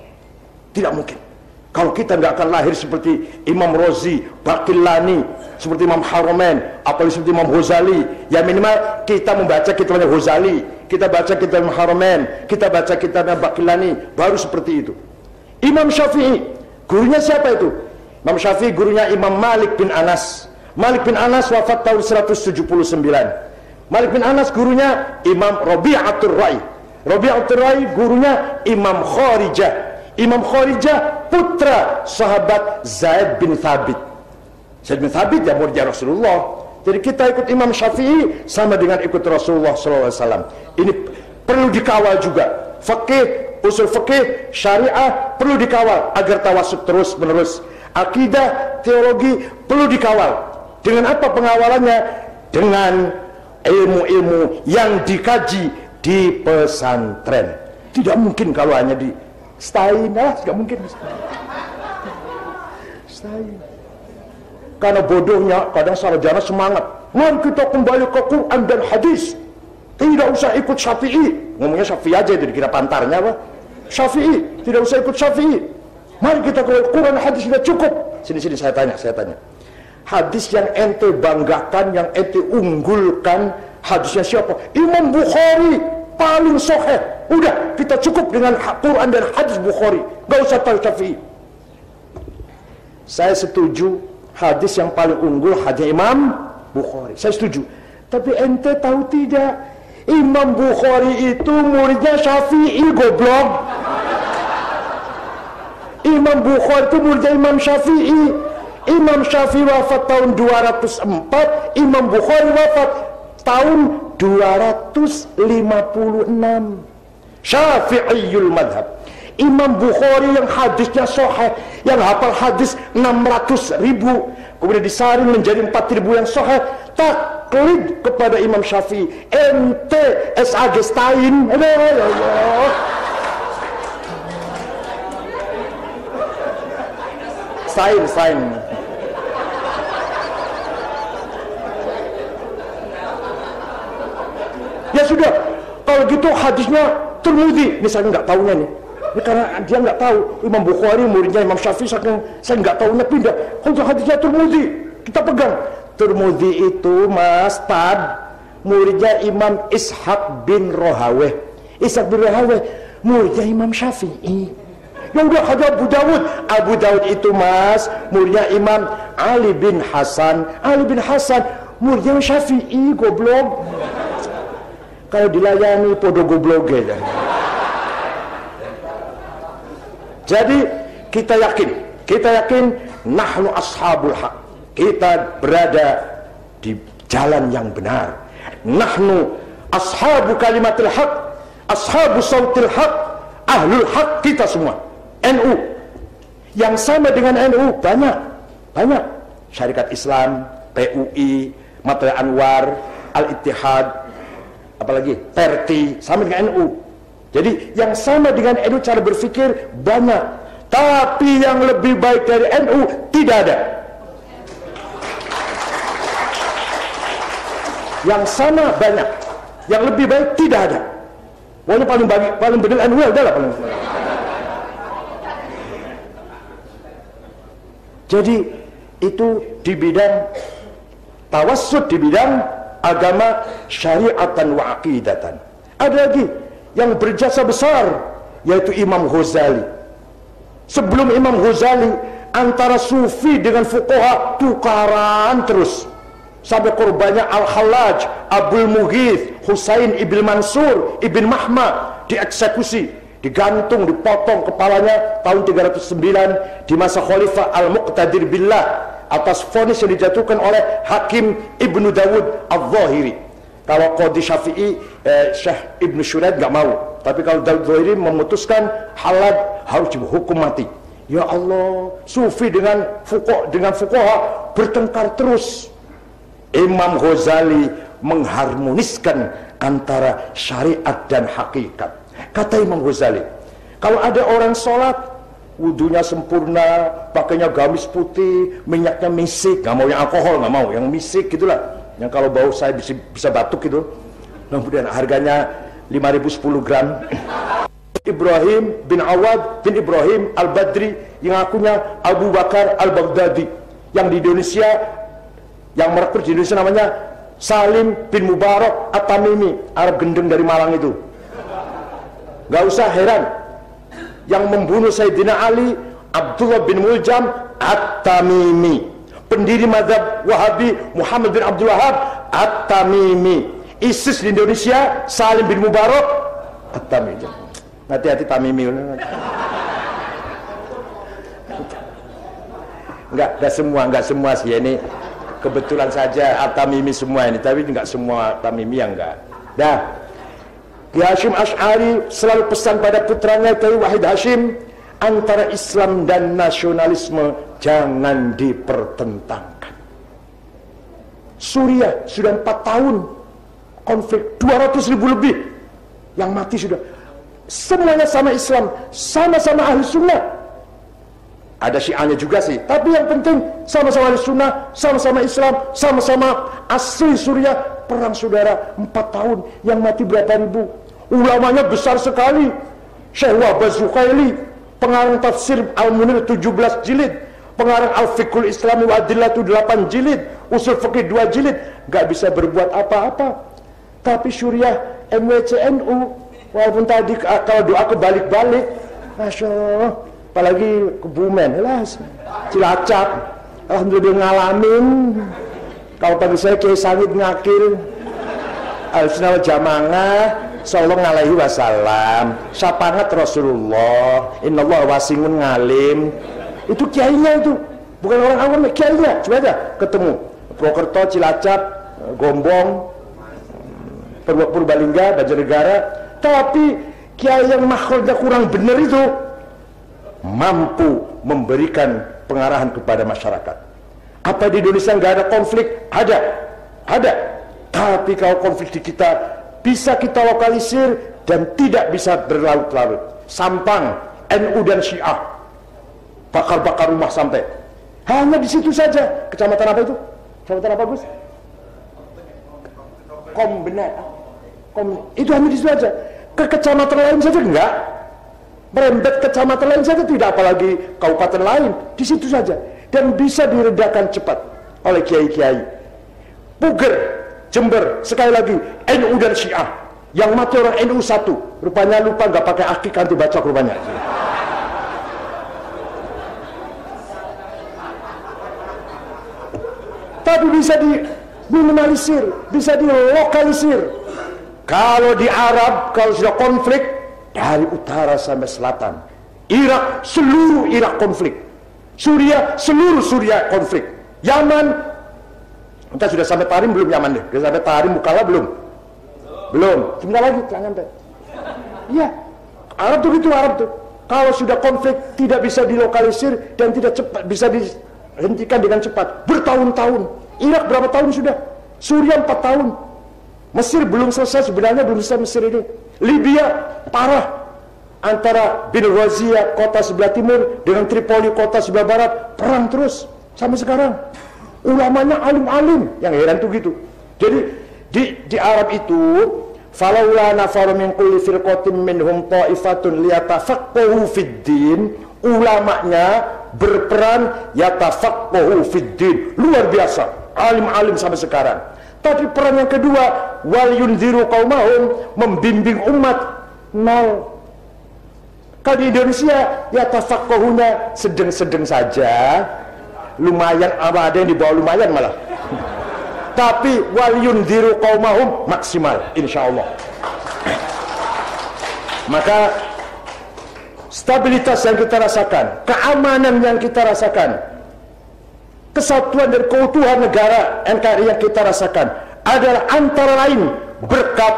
Tidak mungkin. Kalau kita nggak akan lahir seperti Imam Rozi, Baqillani, seperti Imam Haramain, apalagi seperti Imam Ghazali. Ya minimal kita membaca kitabnya Ghazali, kita baca kitabnya Haramain, kita baca kitabnya Baqillani, baru seperti itu. Imam Syafi'i, gurunya siapa itu? Imam Syafi'i gurunya Imam Malik bin Anas. Malik bin Anas wafat tahun 179. Malik bin Anas gurunya Imam Rabi'atul Ra'i. Rabi'atul Ra'i gurunya Imam Kharijah. Imam Kharijah putra sahabat Zaid bin Thabit. Zaid bin Thabit ya murid Rasulullah. Jadi kita ikut Imam Syafi'i sama dengan ikut Rasulullah SAW. Ini perlu dikawal juga. Fikih, usul fikih, syariah perlu dikawal agar tawassut terus menerus. Akidah, teologi perlu dikawal. Dengan apa pengawalannya? Dengan ilmu-ilmu yang dikaji di pesantren. Tidak mungkin kalau hanya di Stain, tidak mungkin. Stain. Karena bodohnya kadang sarjana semangat. Mari kita kembali ke Quran dan hadis. Tidak usah ikut Syafi'i. Ngomongnya Syafi'i aja, jadi kira pantarnya apa? Syafi'i, tidak usah ikut Syafi'i. Mari kita ke Quran dan hadis, sudah cukup. Sini saya tanya. Hadis yang ente banggakan, yang ente unggulkan, hadisnya siapa? Imam Bukhari, paling sahih. Udah, kita cukup dengan Quran dan hadis Bukhari, gak usah tahu Syafi'i. Saya setuju hadis yang paling unggul hadis Imam Bukhari, saya setuju. Tapi ente tahu tidak, Imam Bukhari itu muridnya Syafi'i, goblok. Imam Bukhari itu muridnya Imam Syafi'i. Imam Syafi'i wafat tahun 204, Imam Bukhari wafat tahun 256. Syafi'iyul madhab. Imam Bukhari yang hadisnya sahih, yang hafal hadis 600.000, kemudian disaring menjadi 4.000 yang sahih, taklid kepada Imam Syafi'i. Ente SAG Stain. Ya Allah. Stain. Ya sudah, kalau gitu hadisnya Tirmidzi, misalnya nggak tahunya nih. Ini karena dia nggak tahu Imam Bukhari muridnya Imam Syafi'i, saya nggak tahunya pindah. Kalau hadisnya Tirmidzi, kita pegang. Tirmidzi itu Mas Tad, muridnya Imam Ishaq bin Rahaweh. Ishaq bin Rahaweh muridnya Imam Syafi'i. Ya udah Haji Abu Dawud. Abu Dawud itu mas, muridnya Imam Ali bin Hasan. Ali bin Hasan muridnya Syafi'i, goblok. Kalau dilayani podo goblok aja. Jadi kita yakin nahnu ashabul haq. Kita berada di jalan yang benar. Nahnu ashabu kalimatil haq, ashabu sautil haq, ahlul haq, kita semua. NU. Yang sama dengan NU banyak. Syarikat Islam, PUI, Matlai Anwar, Al-Ittihad, apalagi Perti, sama dengan NU. Jadi yang sama dengan NU cara berpikir banyak, tapi yang lebih baik dari NU tidak ada. Yang sama banyak, yang lebih baik tidak ada. Walaupun paling benar NU adalah paling. Jadi itu di bidang tawassut, di bidang agama, syariatan wa aqidatan. Ada lagi yang berjasa besar, yaitu Imam Ghazali. Sebelum Imam Ghazali, antara sufi dengan fuqaha tukaran terus, sampai korbannya Al-Hallaj, Abdul Mughith, Husain ibn Mansur ibn Mahma dieksekusi, digantung, dipotong kepalanya tahun 309 di masa Khalifah Al-Muqtadir Billah atas vonis yang dijatuhkan oleh Hakim Ibnu Dawud Al-Zahiri. Kalau Qadhi Syafi'i, Syekh Ibnu Syuraid gak mau, tapi kalau Dawud Zahiri memutuskan Halad harus dihukum mati. Ya Allah, sufi dengan fuqaha bertengkar terus. Imam Ghazali mengharmoniskan antara syariat dan hakikat. Kata Imam Ghazali, kalau ada orang sholat, wudunya sempurna, pakainya gamis putih, minyaknya misik, nggak mau yang alkohol, nggak mau yang misik gitulah, yang kalau bau saya bisa batuk gitu. Kemudian harganya 5.010 gram. Ibrahim bin Awad bin Ibrahim Al-Badri yang akunya Abu Bakar Al-Baghdadi, yang di Indonesia, yang merekrut di Indonesia namanya Salim bin Mubarak At-Tamimi, Arab gendeng dari Malang itu. Gak usah heran, yang membunuh Sayyidina Ali Abdullah bin Muljam At-Tamimi, pendiri mazhab Wahabi Muhammad bin Abdul Wahab At-Tamimi. ISIS di Indonesia Salim bin Mubarak At-Tamimi. Hati-hati Tamimi. Enggak semua sih ini. Kebetulan saja At-Tamimi semua ini, tapi enggak semua Tamimi yang enggak. Dah. Ki Hashim Asy'ari selalu pesan pada putranya Kiai Wahid Hashim, antara Islam dan nasionalisme jangan dipertentangkan. Suriah sudah 4 tahun konflik, 200.000 lebih yang mati sudah. Semuanya sama Islam, sama-sama ahli sunnah. Ada Syiahnya juga sih, tapi yang penting sama-sama ahli sunnah, sama-sama Islam, sama-sama asli Suriah. Perang saudara 4 tahun, yang mati berapa ribu. Ulamanya besar sekali. Syekh Wahbah Zuhaili, pengarang tafsir Al-Munir 17 jilid, pengarang Al-Fiqhul Islami wa Adillatu 8 jilid, Usul Fiqih 2 jilid, gak bisa berbuat apa-apa. Tapi Suriah MWCNU, walaupun tadi kalau doa kebalik-balik, Masya Allah, apalagi Kebumen, Cilacap, alhamdulillah ngalamin. Kalau bagi saya Kiai Sangit ngakil, Al-Sunnah wal Jamaah sallallahu alaihi wasallam, syafaat Rasulullah, innallaha wasi'un ngalim. Itu kiainya itu, bukan orang awam, kiainya. Coba aja ketemu Purwokerto, Cilacap, Gombong, Purbalingga, Banjarnegara, tapi kiai yang makhluknya kurang benar itu mampu memberikan pengarahan kepada masyarakat. Apa di Indonesia nggak ada konflik? Ada. Tapi kalau konflik di kita bisa kita lokalisir dan tidak bisa berlarut-larut. Sampang, NU dan Syiah, bakar-bakar rumah sampai. Hanya di situ saja. Kecamatan apa itu? Kecamatan apa, Gus? Kombenar. Itu hanya di situ saja. Ke kecamatan lain saja enggak. Merembet kecamatan lain saja tidak, apalagi kabupaten lain. Di situ saja. Dan bisa diredakan cepat oleh kiai-kiai. Puger, Jember, sekali lagi NU dan Syiah. Yang mati orang NU 1, rupanya lupa nggak pakai akik anti baca rupanya. tapi bisa diminimalisir, bisa dilokalisir. Kalau di Arab, kalau sudah konflik dari utara sampai selatan, Irak, seluruh Irak konflik, Suriah, seluruh Suriah konflik, Yaman, kita sudah sampai Tarim belum? Yaman deh, sudah sampai Tarim Mukalla belum? Belum, sebentar lagi, jangan sampai. Iya, Arab tuh gitu, Arab tuh. Kalau sudah konflik tidak bisa dilokalisir dan tidak cepat bisa dihentikan dengan cepat, bertahun-tahun. Irak berapa tahun sudah? Suriah 4 tahun. Mesir belum selesai, sebenarnya belum selesai Mesir ini. Libya parah, antara Bin Razia kota sebelah timur dengan Tripoli kota sebelah barat, perang terus sampai sekarang. Ulamanya alim-alim, yang heran tuh gitu. Jadi di Arab itu, falaula nafaru min kulli firqatin minhum ta'ifatun liyatafaqahu fid din, ulamanya berperan yatafaqahu fid din, luar biasa, alim-alim sampai sekarang. Tapi peran yang kedua, wal yunziru qaumahum, membimbing umat, nol. Kalau di Indonesia yatafaqahuna sedeng-sedeng saja, lumayan, ada yang dibawa lumayan malah. Tapi wal yunziru qaumahum maksimal, insyaallah. Maka stabilitas yang kita rasakan, keamanan yang kita rasakan, kesatuan dan keutuhan negara NKRI yang kita rasakan adalah antara lain berkat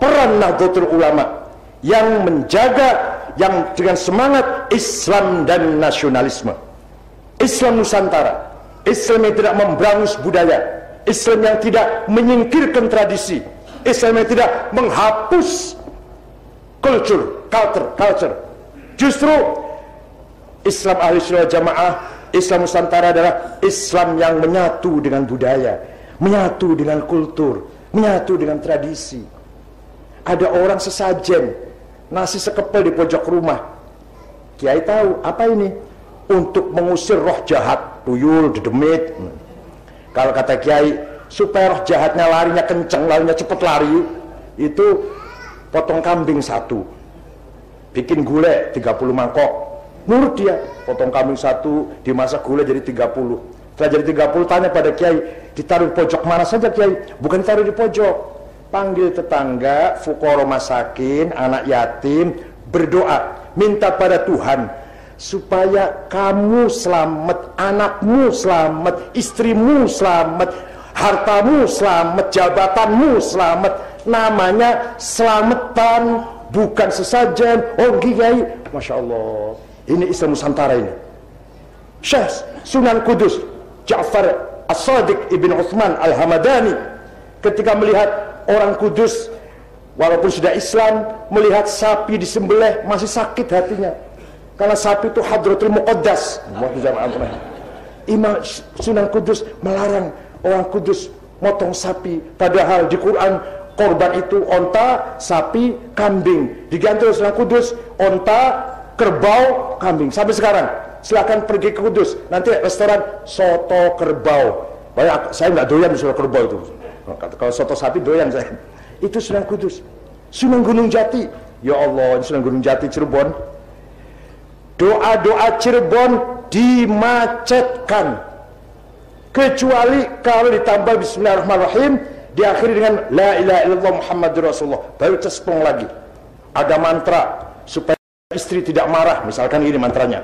peran Nahdlatul Ulama yang menjaga, yang dengan semangat Islam dan nasionalisme, Islam Nusantara, Islam yang tidak memberangus budaya, Islam yang tidak menyingkirkan tradisi, Islam yang tidak menghapus culture. Justru Islam Ahli Sunnah Jamaah, Islam Nusantara adalah Islam yang menyatu dengan budaya, menyatu dengan kultur, menyatu dengan tradisi. Ada orang sesajen nasi sekepel di pojok rumah, kiai tahu apa ini? Untuk mengusir roh jahat, tuyul, dedemit. Kalau kata kiai, supaya roh jahatnya larinya kenceng, larinya cepet lari, itu potong kambing 1, bikin gulai 30 mangkok. Nurut dia, potong kambing 1, dimasak gulai jadi 30. Setelah jadi 30, tanya pada kiai, ditaruh di pojok mana saja kiai? Bukan ditaruh di pojok, panggil tetangga, fuqara masakin, anak yatim, berdoa, minta pada Tuhan supaya kamu selamat, anakmu selamat, istrimu selamat, hartamu selamat, jabatanmu selamat. Namanya selamatan, bukan sesajen. Oh kiai, Masya Allah, ini Islam Nusantara ini. Syekh Sunan Kudus Ja'far As-Sadiq Ibn Uthman Al-Hamadani ketika melihat orang Kudus walaupun sudah Islam, melihat sapi disembelih masih sakit hatinya, karena sapi itu Hadratul Muqaddas. Imam Sunan Kudus melarang orang Kudus motong sapi, padahal di Quran korban itu onta, sapi, kambing. Diganti oleh Sunan Kudus onta, kerbau, kambing. Sampai sekarang silakan pergi ke Kudus, nanti restoran soto kerbau. Banyak, saya nggak doyan soto kerbau itu. Kalau soto sapi doyan saya. Itu Sunan Kudus. Sunan Gunung Jati, ya Allah, Sunan Gunung Jati Cirebon, doa-doa Cirebon dimacetkan, kecuali kalau ditambah Bismillahirrahmanirrahim, diakhiri dengan La ilaha illallah Muhammadur Rasulullah, baru cespong lagi. Ada mantra supaya istri tidak marah, misalkan ini mantranya.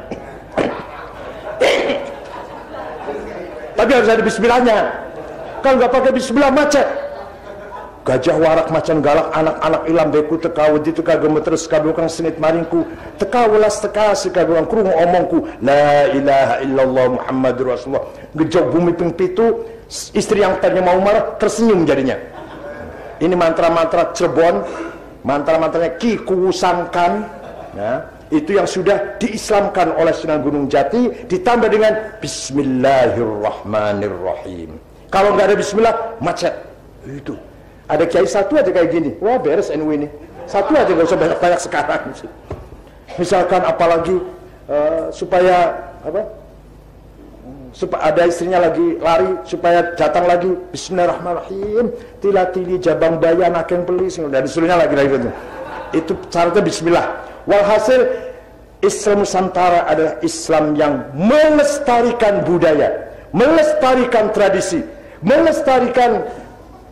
Tapi harus ada bismillahnya. Kalau nggak pakai bismillah macet. Gajah warak macan galak, anak-anak ilam beku tekawut itu kagak meterus kabukang senit maringku, tekawulas tekasi kagak krungu omongku, La ilaha illallah Muhammadur Rasulullah. Gejok bumi ping pitu, istri yang tadinya mau marah tersenyum jadinya. Ini mantra-mantra Cirebon, mantra-mantranya Ki Kuwusangkan, ya, itu yang sudah diislamkan oleh Sunan Gunung Jati, ditambah dengan Bismillahirrahmanirrahim. Kalau nggak ada Bismillah macet. Itu ada kiai satu aja kayak gini, wah beres NU ini. Satu aja, nggak usah banyak-banyak sekarang. Misalkan apalagi supaya apa? Supaya ada istrinya lagi lari, supaya datang lagi Bismillahirrahmanirrahim, tila-tili jabang bayi anak yang pelis, udah disuruhnya lagi gitu. Itu syaratnya Bismillah. Walhasil Islam Nusantara adalah Islam yang melestarikan budaya, melestarikan tradisi, melestarikan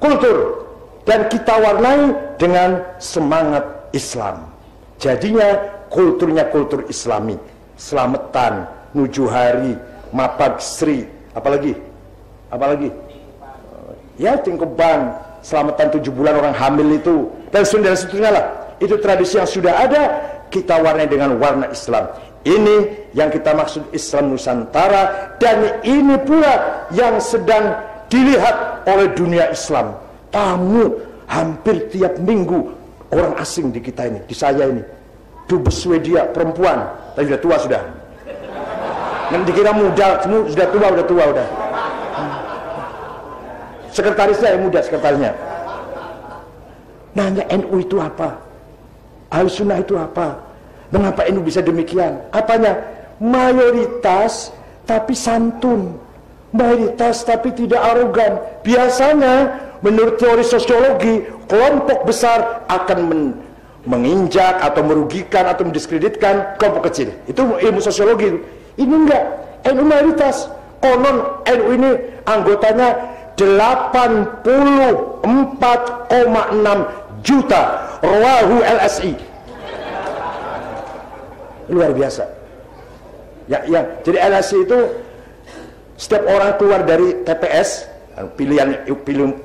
kultur, dan kita warnai dengan semangat Islam. Jadinya kulturnya kultur Islami. Selamatan, nuju hari, mapag sri, apalagi ya tingkeban, selamatan 7 bulan orang hamil itu, dan seterusnya lah. Itu tradisi yang sudah ada, kita warnai dengan warna Islam. Ini yang kita maksud Islam Nusantara, dan ini pula yang sedang dilihat oleh dunia Islam. Tamu hampir tiap minggu orang asing di kita ini, di saya ini, dubes Swedia, perempuan, tapi sudah tua sudah. Yang dikira muda, sudah tua udah. Sekretarisnya yang muda, sekretarisnya. Nanya NU itu apa? Ahlussunnah itu apa? Mengapa NU bisa demikian? Apanya? Mayoritas tapi santun, mayoritas tapi tidak arogan. Biasanya menurut teori sosiologi, kelompok besar akan menginjak atau merugikan atau mendiskreditkan kelompok kecil. Itu ilmu sosiologi. Ini enggak, NU mayoritas. Konon NU ini anggotanya 84,6 juta, rawahu LSI. Luar biasa. Ya, jadi LSI itu setiap orang keluar dari TPS, pilihan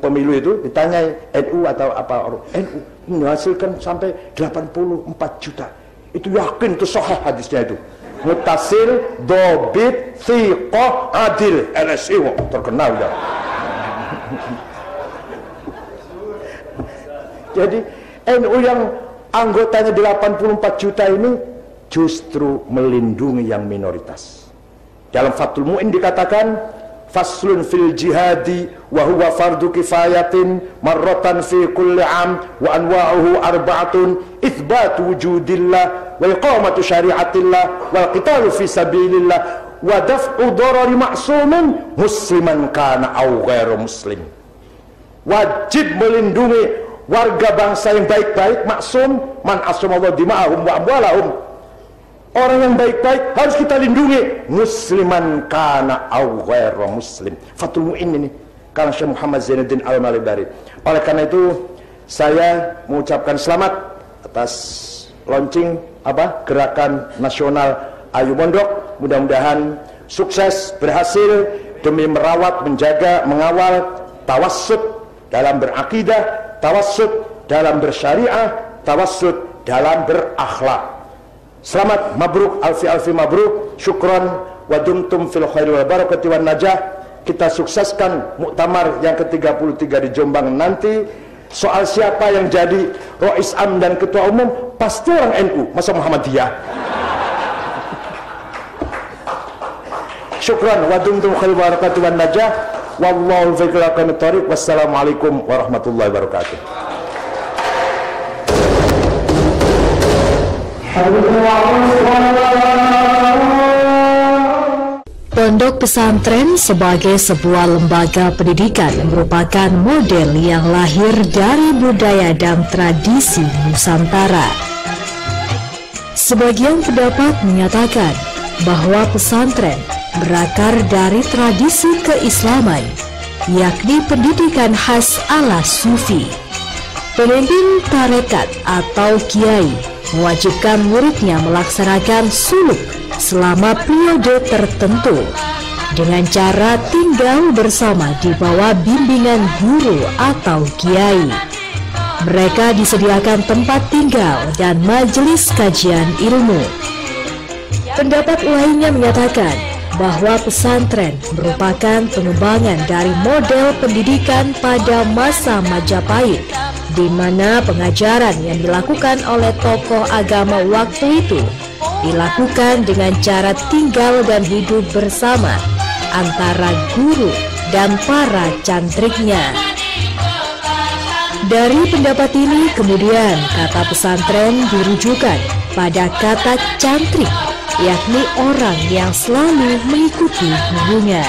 pemilu itu ditanya NU atau apa, NU menghasilkan sampai 84 juta. Itu yakin itu sahih hadisnya itu. Mutasil, dobit, thiqah, adil. LSI terkenal dah. Jadi NU yang anggotanya 84 juta ini justru melindungi yang minoritas. Dalam Fathul Mu'in dikatakan, faslun fil jihadi wa huwa fardu kifayatin marratan fi kulli am wa anwa'uhu arba'atun itsbatu wujudillah wa iqamatu syari'atillah wal qitalu fi sabilillah wa daf'u darari ma'sumin musliman kana aw ghairu muslim. Wajib melindungi warga bangsa yang baik-baik, maksum, man asyamallahu dima'ahum wa amwalahum. Orang yang baik-baik harus kita lindungi, musliman kana aw ghairu muslim. Fathul Mu'in ini karena Syekh Muhammad Zainuddin Al-Malibari. Oleh karena itu saya mengucapkan selamat atas launching gerakan nasional Ayo Mondok. Mudah-mudahan sukses, berhasil demi merawat, menjaga, mengawal tawassut dalam berakidah, tawassut dalam bersyariah, tawassut dalam berakhlak. Selamat, mabruk, alfi mabruk, syukran wa dumtum fil khairi wal barakati wan najah. Kita sukseskan muktamar yang ke-33 di Jombang nanti. Soal siapa yang jadi Rois Am dan ketua umum, pasti orang NU, masa Muhammadiyah. Syukran wa dumtum khairi wal barakati wan najah. Wallahu fi kulli thariq. Wassalamualaikum warahmatullahi wabarakatuh. Pondok pesantren sebagai sebuah lembaga pendidikan merupakan model yang lahir dari budaya dan tradisi Nusantara. Sebagian pendapat menyatakan bahwa pesantren berakar dari tradisi keislaman, yakni pendidikan khas ala sufi. Pemimpin tarekat atau kiai mewajibkan muridnya melaksanakan suluk selama periode tertentu dengan cara tinggal bersama di bawah bimbingan guru atau kiai. Mereka disediakan tempat tinggal dan majelis kajian ilmu. Pendapat lainnya menyatakan bahwa pesantren merupakan pengembangan dari model pendidikan pada masa Majapahit, di mana pengajaran yang dilakukan oleh tokoh agama waktu itu dilakukan dengan cara tinggal dan hidup bersama antara guru dan para cantriknya. Dari pendapat ini kemudian kata pesantren dirujukan pada kata cantrik, yakni orang yang selalu mengikuti gurunya.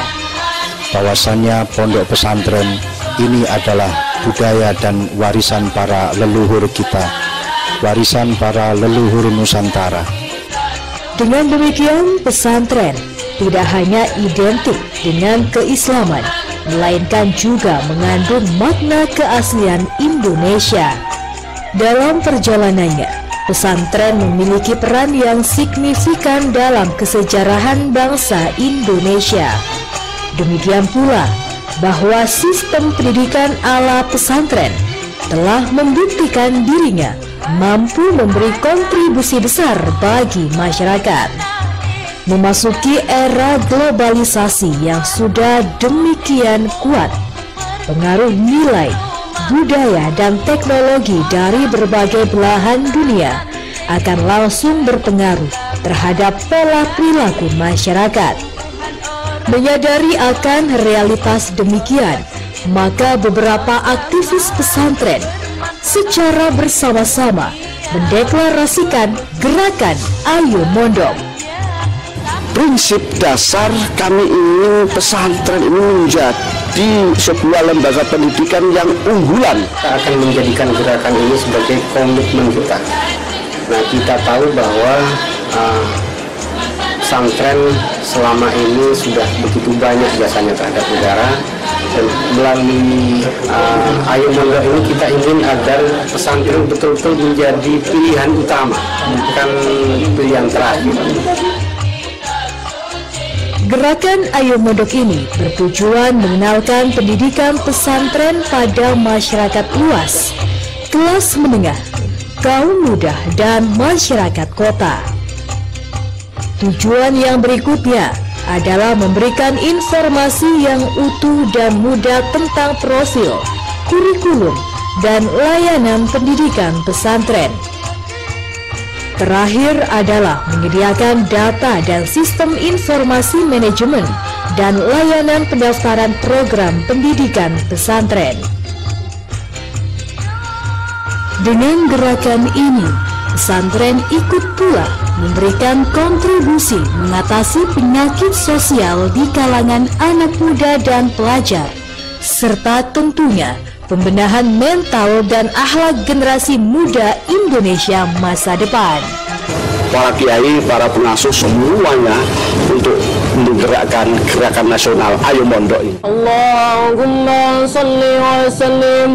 Bahwasannya pondok pesantren ini adalah budaya dan warisan para leluhur kita, warisan para leluhur Nusantara. Dengan demikian, pesantren tidak hanya identik dengan keislaman, melainkan juga mengandung makna keaslian Indonesia. Dalam perjalanannya, pesantren memiliki peran yang signifikan dalam kesejarahan bangsa Indonesia. Demikian pula bahwa sistem pendidikan ala pesantren telah membuktikan dirinya mampu memberi kontribusi besar bagi masyarakat. Memasuki era globalisasi yang sudah demikian kuat, pengaruh nilai, budaya, dan teknologi dari berbagai belahan dunia akan langsung berpengaruh terhadap pola perilaku masyarakat. Menyadari akan realitas demikian, maka beberapa aktivis pesantren secara bersama-sama mendeklarasikan gerakan Ayo Mondok. Prinsip dasar kami ingin pesantren ini menjadi sebuah lembaga pendidikan yang unggulan. Kita akan menjadikan gerakan ini sebagai komitmen kita. Nah, kita tahu bahwa pesantren selama ini sudah begitu banyak jasanya terhadap negara, dan melalui Ayo Mondok ini kita ingin agar pesantren betul-betul menjadi pilihan utama, bukan pilihan terakhir. Gerakan Ayo Mondok ini bertujuan mengenalkan pendidikan pesantren pada masyarakat luas, kelas menengah, kaum muda, dan masyarakat kota. Tujuan yang berikutnya adalah memberikan informasi yang utuh dan mudah tentang profil, kurikulum, dan layanan pendidikan pesantren. Terakhir adalah menyediakan data dan sistem informasi manajemen dan layanan pendaftaran program pendidikan pesantren. Dengan gerakan ini, pesantren ikut pula memberikan kontribusi mengatasi penyakit sosial di kalangan anak muda dan pelajar, serta tentunya pembenahan mental dan akhlak generasi muda Indonesia masa depan. Para kiai, para pengasuh semuanya untuk menggerakkan gerakan nasional Ayo Mondok ini. Allahumma salli wa sallim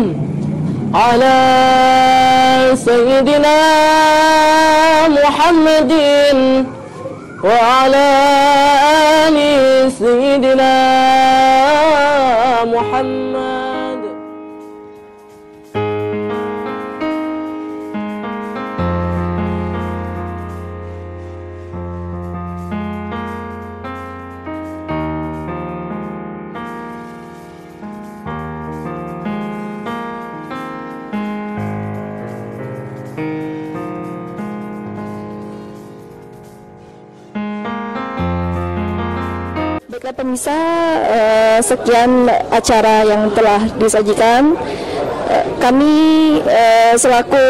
ala Sayyidina Muhammadin wa ala ali Sayyidina Muhammad. Baiklah pemirsa, sekian acara yang telah disajikan. Kami selaku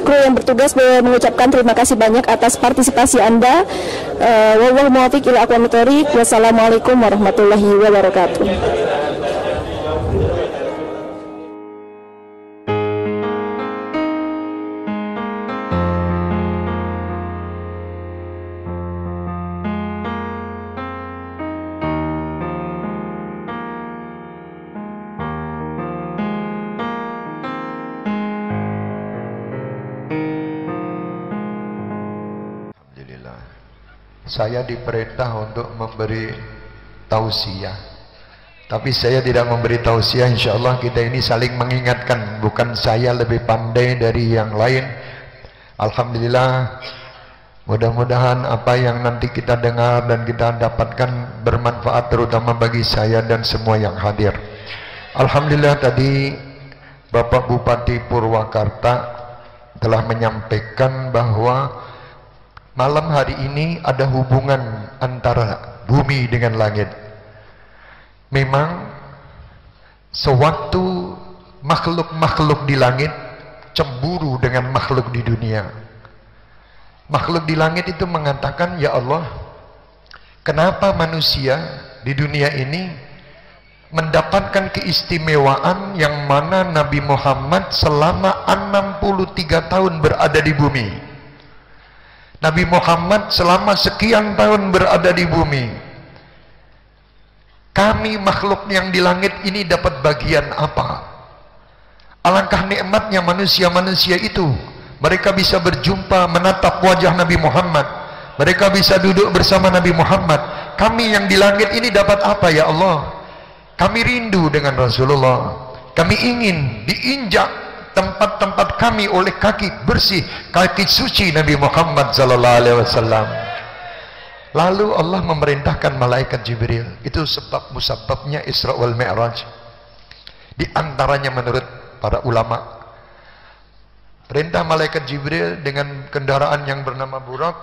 kru yang bertugas mengucapkan terima kasih banyak atas partisipasi Anda. Wallahul muwaffiq ila aqwamit thoriq. Wassalamualaikum warahmatullahi wabarakatuh. Saya diperintah untuk memberi tausiah, tapi saya tidak memberi tausiah. Insya Allah kita ini saling mengingatkan, bukan saya lebih pandai dari yang lain. Alhamdulillah, mudah-mudahan apa yang nanti kita dengar dan kita dapatkan bermanfaat, terutama bagi saya dan semua yang hadir. Alhamdulillah, tadi Bapak Bupati Purwakarta telah menyampaikan bahwa malam hari ini ada hubungan antara bumi dengan langit. Memang sewaktu makhluk-makhluk di langit cemburu dengan makhluk di dunia, makhluk di langit itu mengatakan, ya Allah, kenapa manusia di dunia ini mendapatkan keistimewaan yang mana Nabi Muhammad selama 63 tahun berada di bumi. Nabi Muhammad selama sekian tahun berada di bumi. Kami makhluk yang di langit ini dapat bagian apa? Alangkah nikmatnya manusia-manusia itu. Mereka bisa berjumpa, menatap wajah Nabi Muhammad. Mereka bisa duduk bersama Nabi Muhammad. Kami yang di langit ini dapat apa ya Allah? Kami rindu dengan Rasulullah. Kami ingin diinjak tempat-tempat kami oleh kaki bersih, kaki suci Nabi Muhammad sallallahu alaihi wasallam. Lalu Allah memerintahkan malaikat Jibril. Itu sebab musababnya Isra wal Mi'raj. Di antaranya menurut para ulama, perintah malaikat Jibril dengan kendaraan yang bernama Burak,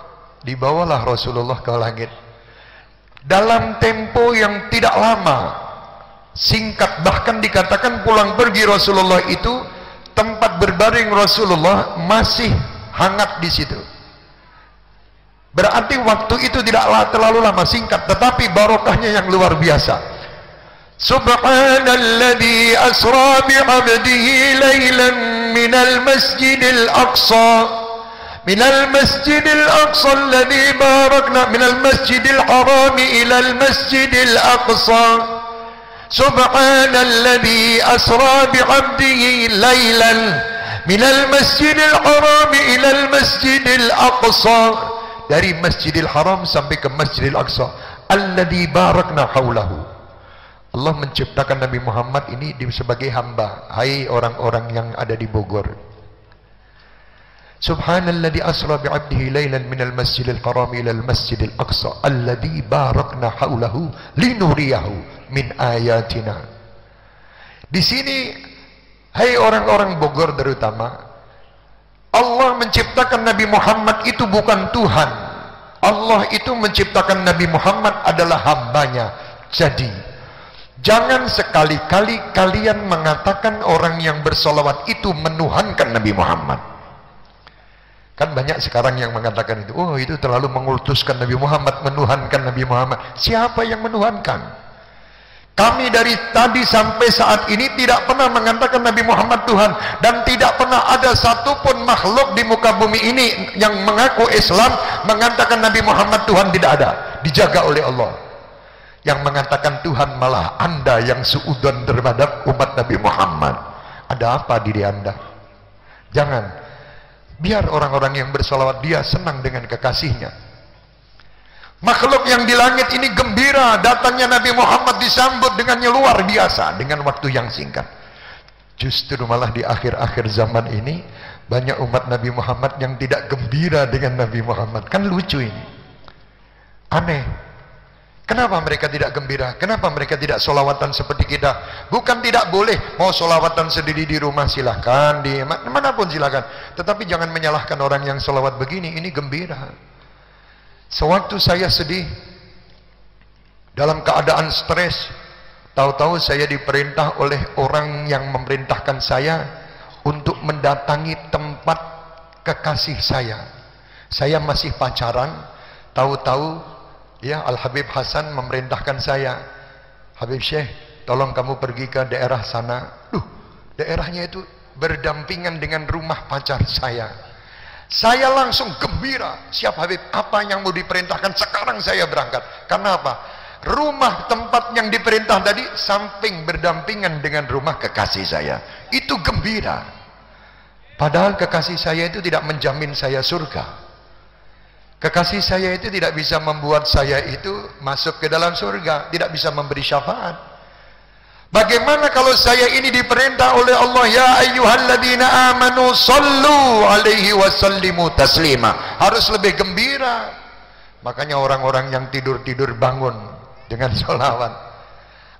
dibawalah Rasulullah ke langit dalam tempo yang tidak lama, singkat. Bahkan dikatakan pulang pergi Rasulullah itu, tempat berbaring Rasulullah masih hangat di situ. Berarti waktu itu tidak terlalu lama, singkat, tetapi barokahnya yang luar biasa. Subhanalladzi asra bi'abdihi laylan minal masjidil aqsa alladzi barakna minal masjidil harami ilal masjidil aqsa. Subhanalladzi asra bi'abdihi laylan minal masjidil harami ilal masjidil aqsa. Dari Masjidil Haram sampai ke Masjidil Aqsa. Alladzi barakna haulahu. Allah menciptakan Nabi Muhammad ini sebagai hamba. Hai orang-orang yang ada di Bogor. Subhanalladzi asra bi'abdihi laylan minal masjidil haram ilal masjidil aqsa alladzi barakna haulahu linuriyahu min ayatina. Di sini, hai orang-orang Bogor terutama, Allah menciptakan Nabi Muhammad itu bukan Tuhan. Allah itu menciptakan Nabi Muhammad adalah hambanya. Jadi jangan sekali-kali kalian mengatakan orang yang bersolawat itu menuhankan Nabi Muhammad. Kan banyak sekarang yang mengatakan itu. Oh, itu terlalu mengultuskan Nabi Muhammad, menuhankan Nabi Muhammad. Siapa yang menuhankan? Kami dari tadi sampai saat ini tidak pernah mengatakan Nabi Muhammad Tuhan. Dan tidak pernah ada satupun makhluk di muka bumi ini yang mengaku Islam mengatakan Nabi Muhammad Tuhan. Tidak ada. Dijaga oleh Allah. Yang mengatakan Tuhan malah Anda yang suudzon terhadap umat Nabi Muhammad. Ada apa diri Anda? Jangan. Biar orang-orang yang bersalawat dia senang dengan kekasihnya. Makhluk yang di langit ini gembira datangnya Nabi Muhammad, disambut dengan luar biasa dengan waktu yang singkat. Justru malah di akhir-akhir zaman ini banyak umat Nabi Muhammad yang tidak gembira dengan Nabi Muhammad. Kan lucu ini. Aneh. Kenapa mereka tidak gembira? Kenapa mereka tidak solawatan seperti kita? Bukan tidak boleh, mau solawatan sendiri di rumah silahkan, di manapun silahkan. Tetapi jangan menyalahkan orang yang solawat begini, ini gembira. Sewaktu saya sedih, dalam keadaan stres, tahu-tahu saya diperintah oleh orang yang memerintahkan saya untuk mendatangi tempat kekasih saya. Saya masih pacaran, tahu-tahu ya Al-Habib Hasan memerintahkan saya, Habib Syekh, tolong kamu pergi ke daerah sana. Daerahnya itu berdampingan dengan rumah pacar saya. Saya langsung gembira. Siap Habib, apa yang mau diperintahkan sekarang saya berangkat. Karena apa? Rumah tempat yang diperintah tadi samping berdampingan dengan rumah kekasih saya. Itu gembira. Padahal kekasih saya itu tidak menjamin saya surga. Kekasih saya itu tidak bisa membuat saya itu masuk ke dalam surga, tidak bisa memberi syafaat. Bagaimana kalau saya ini diperintah oleh Allah, ya ayyuhalladzina amanu sallu alaihi wasallimu taslima. Harus lebih gembira. Makanya orang-orang yang tidur-tidur bangun dengan sholawat.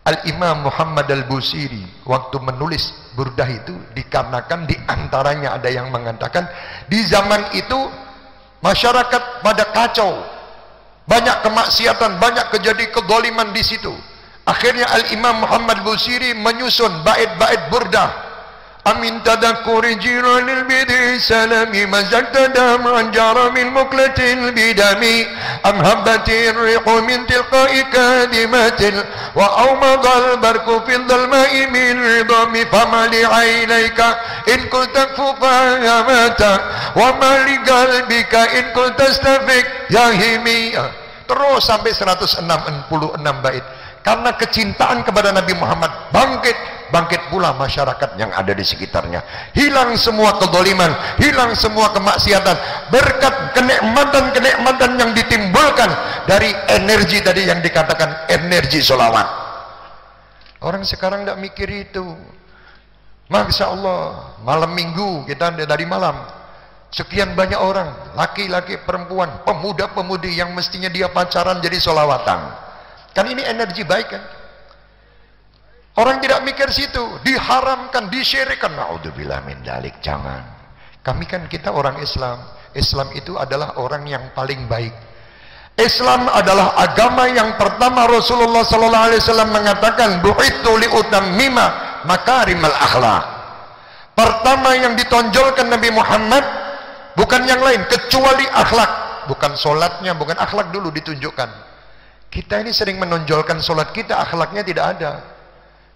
Al-Imam Muhammad Al-Busiri waktu menulis burdah itu, dikarenakan diantaranya ada yang mengatakan di zaman itu masyarakat pada kacau, banyak kemaksiatan, banyak kejadian kedoliman di situ. Akhirnya Al-Imam Muhammad Busiri menyusun bait-bait burdah. Amin tadakuri jiranil bidi salami mazakta dam'an jara min muklatil bidami am habbatir rihu min tilqai kadimatil wa awmadal barku fil dalmai min ridami famali aynaika in kultak fufayamata wa mali galbika in kultastafik yahimi. Terus sampai 166 bait. Karena kecintaan kepada Nabi Muhammad bangkit pula masyarakat yang ada di sekitarnya. Hilang semua kezaliman, hilang semua kemaksiatan berkat kenikmatan yang ditimbulkan dari energi tadi yang dikatakan energi sholawat. Orang sekarang tidak mikir itu. Masya Allah, malam minggu kita dari malam sekian banyak orang, laki-laki, perempuan, pemuda-pemudi yang mestinya dia pacaran jadi sholawatan. Kan ini energi baik kan? Orang tidak mikir situ, diharamkan, disyirikkan. Na'udzubillah min dzalik, jangan. Kami kan kita orang Islam. Islam itu adalah orang yang paling baik. Islam adalah agama yang pertama Rasulullah sallallahu alaihi wasallam mengatakan bu'itsu liutammima makarimal akhlak. Pertama yang ditonjolkan Nabi Muhammad bukan yang lain kecuali akhlak, bukan solatnya, bukan akhlak dulu ditunjukkan. Kita ini sering menonjolkan solat kita, akhlaknya tidak ada.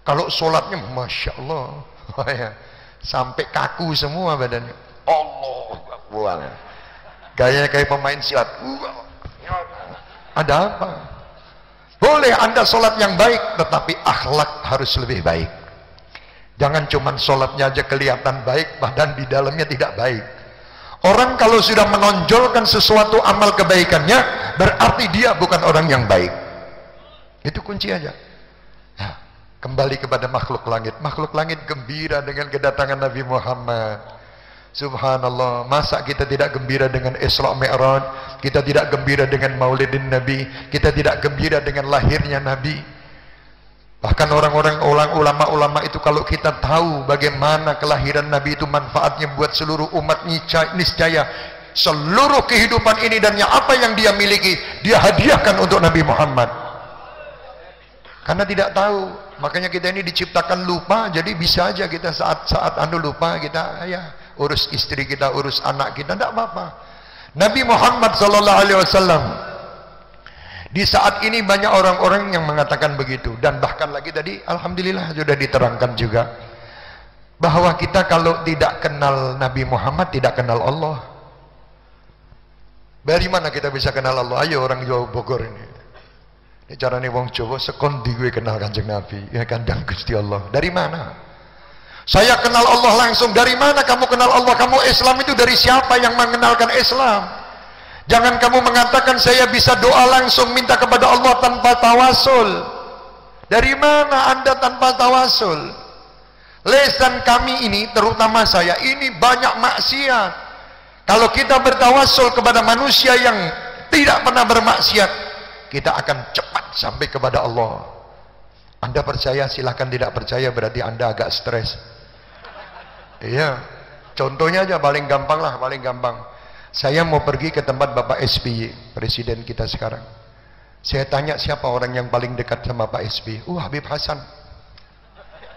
Kalau solatnya Masya Allah sampai kaku semua badannya. Allah Akbar. Gayanya kayak pemain silat. Ada apa? Boleh Anda solat yang baik, tetapi akhlak harus lebih baik. Jangan cuman solatnya aja kelihatan baik, badan di dalamnya tidak baik. Orang kalau sudah menonjolkan sesuatu amal kebaikannya, berarti dia bukan orang yang baik. Itu kunci aja. Nah, kembali kepada makhluk langit. Makhluk langit gembira dengan kedatangan Nabi Muhammad. Subhanallah, masa kita tidak gembira dengan Isra Mi'raj? Kita tidak gembira dengan Maulidin Nabi? Kita tidak gembira dengan lahirnya Nabi? Bahkan orang-orang ulama-ulama itu kalau kita tahu bagaimana kelahiran Nabi itu manfaatnya buat seluruh umat, niscaya seluruh kehidupan ini dan apa yang dia miliki dia hadiahkan untuk Nabi Muhammad. Karena tidak tahu, makanya kita ini diciptakan lupa, jadi bisa aja kita saat lupa kita ya urus istri kita, urus anak kita, tidak apa-apa. Nabi Muhammad sallallahu alaihi wasallam di saat ini banyak orang-orang yang mengatakan begitu, dan bahkan lagi tadi alhamdulillah sudah diterangkan juga bahwa kita kalau tidak kenal Nabi Muhammad tidak kenal Allah. Dari mana kita bisa kenal Allah? Ayo orang Jawa Bogor ini caranya wong Jawa sekondi gue kenal Kanjeng Nabi, ya kandang Gusti Allah. Dari mana? Saya kenal Allah langsung. Dari mana kamu kenal Allah? Kamu Islam itu dari siapa yang mengenalkan Islam? Jangan kamu mengatakan saya bisa doa langsung minta kepada Allah tanpa tawasul. Dari mana Anda tanpa tawasul? Lesan kami ini, terutama saya, ini banyak maksiat. Kalau kita bertawasul kepada manusia yang tidak pernah bermaksiat, kita akan cepat sampai kepada Allah. Anda percaya, silahkan. Tidak percaya berarti Anda agak stres. Iya, contohnya aja paling gampang lah, paling gampang. Saya mau pergi ke tempat Bapak SBY, presiden kita sekarang. Saya tanya siapa orang yang paling dekat sama Pak SBY. Habib Hasan.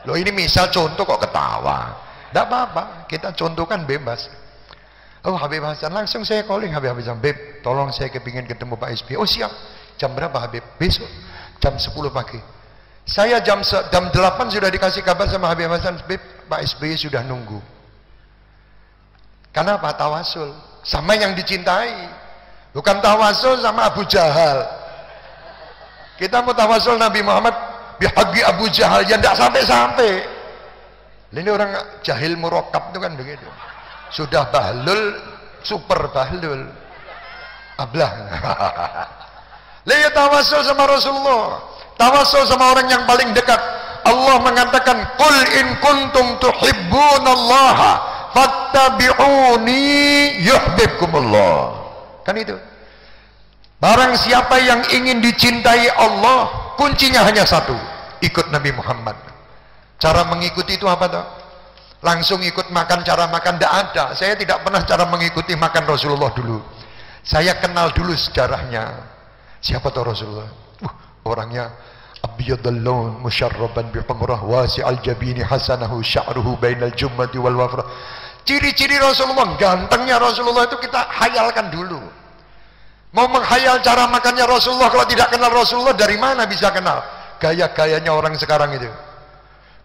Loh ini misal contoh kok ketawa. Tidak apa-apa, kita contohkan bebas. Habib Hasan, langsung saya calling Habib Hasan. Beb, tolong saya kepingin ketemu Pak SBY. Siap. Jam berapa Habib? Besok jam 10 pagi. Saya jam 8 sudah dikasih kabar sama Habib Hasan. Beb, Pak SBY sudah nunggu. Kenapa? Tawasul sama yang dicintai, bukan tawasul sama Abu Jahal. Kita mau tawasul Nabi Muhammad bihaqi Abu Jahal, ya tidak sampai-sampai. Ini orang jahil murokab itu kan begitu. Sudah bahlul, super bahlul, ablah. Lihat tawasul sama Rasulullah, tawasul sama orang yang paling dekat. Allah mengatakan, "Qul in kuntum tuhibbunallaha fattabi'uni yuhibbukumullah." Kan itu. Barang siapa yang ingin dicintai Allah, kuncinya hanya satu, ikut Nabi Muhammad. Cara mengikuti itu apa toh? Langsung ikut makan, cara makan tidak ada. Saya tidak pernah cara mengikuti makan Rasulullah dulu. Saya kenal dulu sejarahnya. Siapa toh Rasulullah? Orangnya abyadul lawn musyarraban bi humrah wasi'al jabini hasanahu sya'ruhu bainal jummati wal wafrah. Ciri-ciri Rasulullah, gantengnya Rasulullah itu kita hayalkan dulu. Mau menghayal cara makannya Rasulullah, kalau tidak kenal Rasulullah dari mana bisa kenal? Gaya-gayanya orang sekarang itu.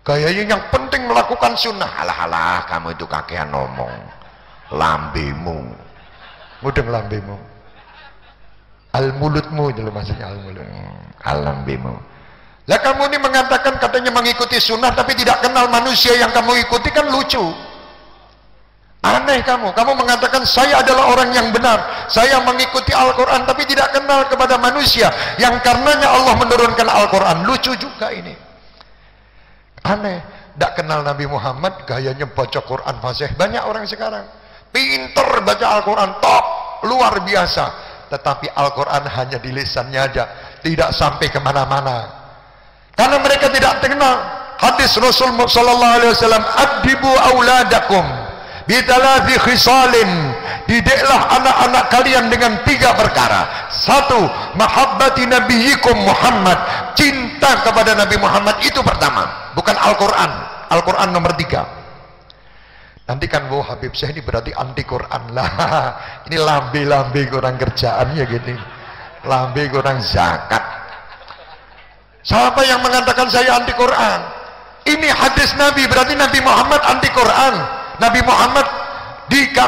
Gayanya yang penting melakukan sunnah. Alah-alah, kamu itu kakean ngomong. Lambemu. Mudeng lambemu. Al mulutmu itu maksudnya al mulut. Al lambemu. Lah kamu ini mengatakan katanya mengikuti sunnah tapi tidak kenal manusia yang kamu ikuti, kan lucu. Aneh kamu mengatakan saya adalah orang yang benar, saya mengikuti Al-Quran tapi tidak kenal kepada manusia yang karenanya Allah menurunkan Al-Quran. Lucu juga ini. Aneh, tidak kenal Nabi Muhammad, gayanya baca Quran fasih. Banyak orang sekarang pinter baca Al-Quran, top, luar biasa, tetapi Al-Quran hanya di lisannya aja, tidak sampai kemana-mana, karena mereka tidak kenal hadis Rasul sallallahu alaihi wasallam, adibu auladakum bitalathi khisalin, didiklah anak-anak kalian dengan 3 perkara. 1, mahabbati nabiyikum Muhammad, cinta kepada Nabi Muhammad, itu pertama, bukan Al-Quran. Al-Quran nomor 3. Nanti kan, wow, Habib saya ini berarti anti Quran lah. Ini lambe-lambe kurang kerjaan ya gini, lambe kurang zakat. Siapa yang mengatakan saya anti Quran? Ini hadis Nabi, berarti Nabi Muhammad anti Quran. Nabi Muhammad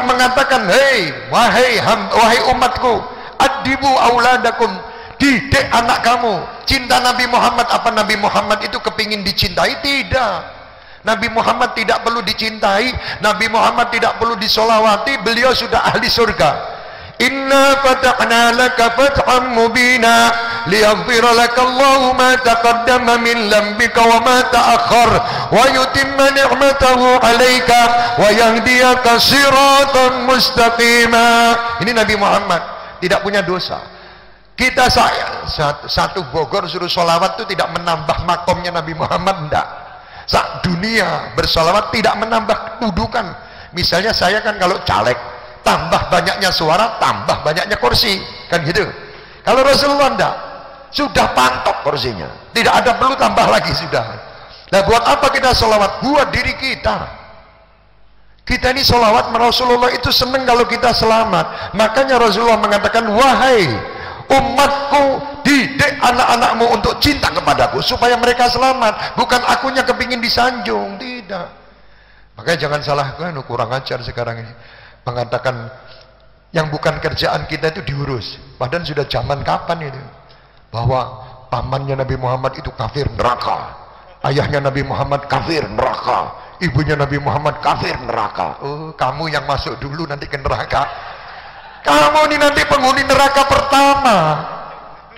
mengatakan, hei, wahai umatku, adibu auladakum, didik anak kamu. Cinta Nabi Muhammad, apa Nabi Muhammad itu kepingin dicintai? Tidak. Nabi Muhammad tidak perlu dicintai, Nabi Muhammad tidak perlu disolawati, beliau sudah ahli surga. Inna fatahna laka fatham mubina liyaghfira laka Allahu ma taqaddama min dhanbika wa ma ta'akhkhar wa yutimma ni'matahu 'alaika wa yahdiyaka siratan mustaqima. Ini Nabi Muhammad tidak punya dosa. Kita satu Bogor suruh sholawat itu tidak menambah makomnya Nabi Muhammad, enggak. Sak dunia bersolawat tidak menambah kedudukan. Misalnya saya kan kalau caleg, tambah banyaknya suara, tambah banyaknya kursi, kan gitu. Kalau Rasulullah enggak, sudah pantok kursinya, tidak ada perlu tambah lagi sudah. Nah, buat apa kita solawat? Buat diri kita. Kita ini solawat, Rasulullah itu senang kalau kita selamat. Makanya Rasulullah mengatakan, wahai umatku, didik anak-anakmu untuk cinta kepadaku supaya mereka selamat, bukan akunya kepingin disanjung, tidak. Makanya jangan salahkan, kurang ajar sekarang ini mengatakan yang bukan kerjaan kita itu diurus, padahal sudah zaman kapan itu bahwa pamannya Nabi Muhammad itu kafir neraka, ayahnya Nabi Muhammad kafir neraka, ibunya Nabi Muhammad kafir neraka. Oh, kamu yang masuk dulu nanti ke neraka. Kamu ini nanti penghuni neraka pertama.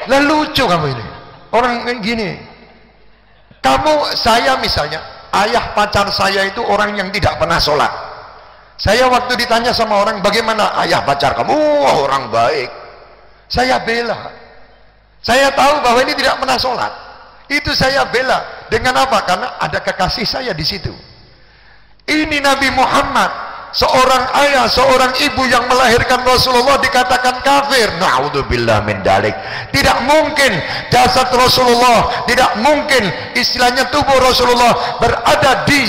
Lah lucu kamu ini. Orang gini. Saya misalnya, ayah pacar saya itu orang yang tidak pernah sholat. Saya waktu ditanya sama orang, bagaimana ayah pacar kamu? Oh, orang baik. Saya bela. Saya tahu bahwa ini tidak pernah sholat. Itu saya bela. Dengan apa? Karena ada kekasih saya di situ. Ini Nabi Muhammad, seorang ayah, seorang ibu yang melahirkan Rasulullah dikatakan kafir. Na'udzubillah min dalik. Tidak mungkin jasad Rasulullah, tidak mungkin istilahnya tubuh Rasulullah berada di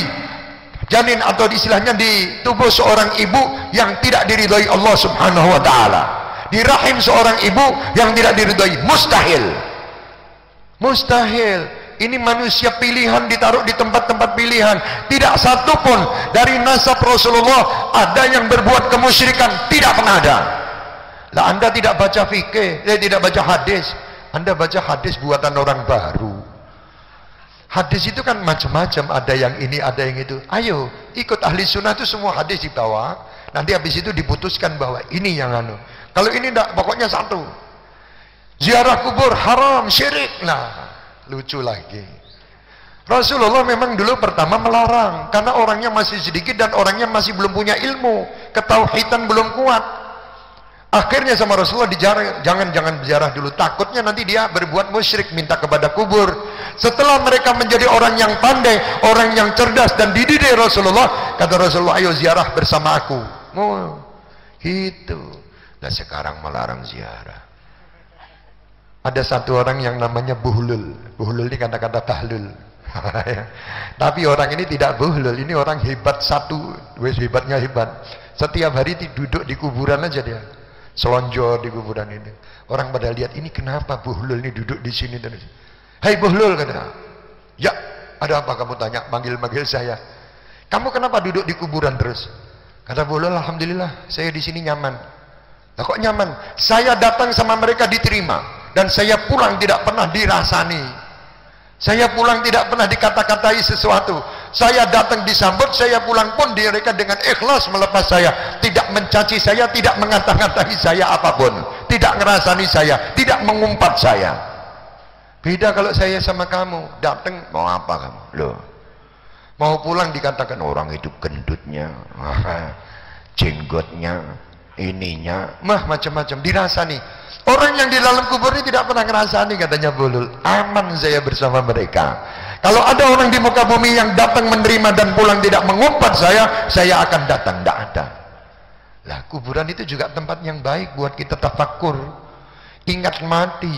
janin atau istilahnya di tubuh seorang ibu yang tidak diridhoi Allah Subhanahu wa taala. Di rahim seorang ibu yang tidak diridhoi, mustahil. Mustahil. Ini manusia pilihan ditaruh di tempat-tempat pilihan. Tidak satupun dari nasab Rasulullah ada yang berbuat kemusyrikan, tidak pernah ada. Lah Anda tidak baca fikih, tidak baca hadis. Anda baca hadis buatan orang baru. Hadis itu kan macam-macam, ada yang ini, ada yang itu. Ayo ikut ahli sunnah itu semua hadis dibawa. Nanti habis itu diputuskan bahwa ini yang anu. Kalau ini enggak, pokoknya satu. Ziarah kubur haram, syirik. Nah, lucu lagi. Rasulullah memang dulu pertama melarang karena orangnya masih sedikit dan orangnya masih belum punya ilmu, ketauhidan belum kuat. Akhirnya sama Rasulullah dijarah, jangan berziarah dulu, takutnya nanti dia berbuat musyrik, minta kepada kubur. Setelah mereka menjadi orang yang pandai, orang yang cerdas dan dididik Rasulullah, kata Rasulullah, ayo ziarah bersama aku. Oh, gitu. Nah sekarang melarang ziarah. Ada satu orang yang namanya buhlul. Buhlul ini kata-kata tahlul. Tapi orang ini tidak buhlul, ini orang hebat satu, wes hebatnya hebat. Setiap hari duduk di kuburan aja dia, selonjor di kuburan ini. Orang pada lihat, ini kenapa buhlul ini duduk di sini terus. Hei buhlul, kata. Ya, ada apa kamu tanya, manggil-manggil saya. Kamu kenapa duduk di kuburan terus? Kata buhlul, alhamdulillah, saya di sini nyaman. Nah, kok nyaman? Saya datang sama mereka diterima. Dan saya pulang tidak pernah dirasani. Saya pulang tidak pernah dikata-katai sesuatu. Saya datang disambut, saya pulang pun mereka dengan ikhlas melepas saya. Tidak mencaci saya, tidak mengata-ngatai saya apapun. Tidak ngerasani saya, tidak mengumpat saya. Beda kalau saya sama kamu. Datang, mau apa kamu? Loh, mau pulang dikatakan orang itu gendutnya, jenggotnya, ininya, macam-macam. Dirasani. Orang yang di dalam kubur ini tidak pernah ngerasani, katanya Bulul. Aman saya bersama mereka. Kalau ada orang di muka bumi yang datang menerima dan pulang tidak mengumpat saya akan datang. Tidak ada. Lah, kuburan itu juga tempat yang baik buat kita tafakur. Ingat mati.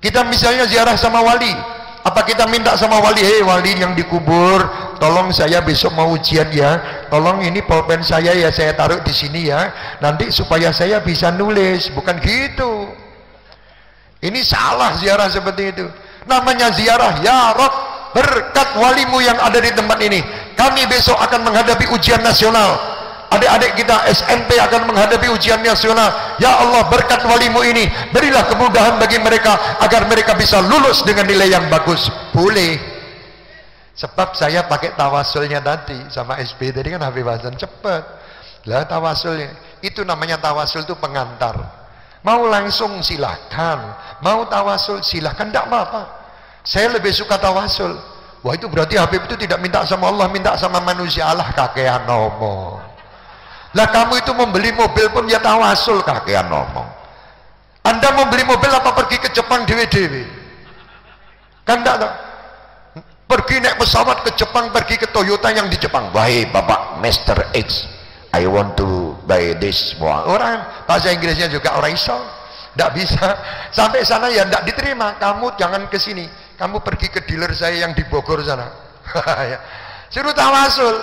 Kita misalnya ziarah sama wali. Apa kita minta sama wali, hei wali yang dikubur, tolong saya besok mau ujian ya, tolong ini pulpen saya ya saya taruh di sini ya, nanti supaya saya bisa nulis. Bukan gitu. Ini salah ziarah seperti itu. Namanya ziarah, ya Rob, berkat walimu yang ada di tempat ini, kami besok akan menghadapi ujian nasional. Adik-adik kita SMP akan menghadapi ujian nasional. Ya Allah, berkat walimu ini, berilah kemudahan bagi mereka agar mereka bisa lulus dengan nilai yang bagus. Boleh. Sebab saya pakai tawasulnya tadi sama SP tadi kan Habib Hasan cepat. Lah tawasulnya itu namanya tawasul itu pengantar. Mau langsung silahkan, mau tawasul silahkan, tidak apa-apa. Saya lebih suka tawasul. Wah, itu berarti Habib itu tidak minta sama Allah, minta sama manusia. Allah kakean ngomong. Lah kamu itu membeli mobil pun ya tawasul, kakean ngomong. Anda membeli mobil apa pergi ke Jepang dewe-dewe? Kan enggak. Pergi naik pesawat ke Jepang, pergi ke Toyota yang di Jepang. Wahai Bapak Mr. X, I want to buy this. Wah, orang bahasa Inggrisnya juga orang iso. Enggak bisa. Sampai sana ya enggak diterima. Kamu jangan ke sini. Kamu pergi ke dealer saya yang di Bogor sana. Suruh tawasul.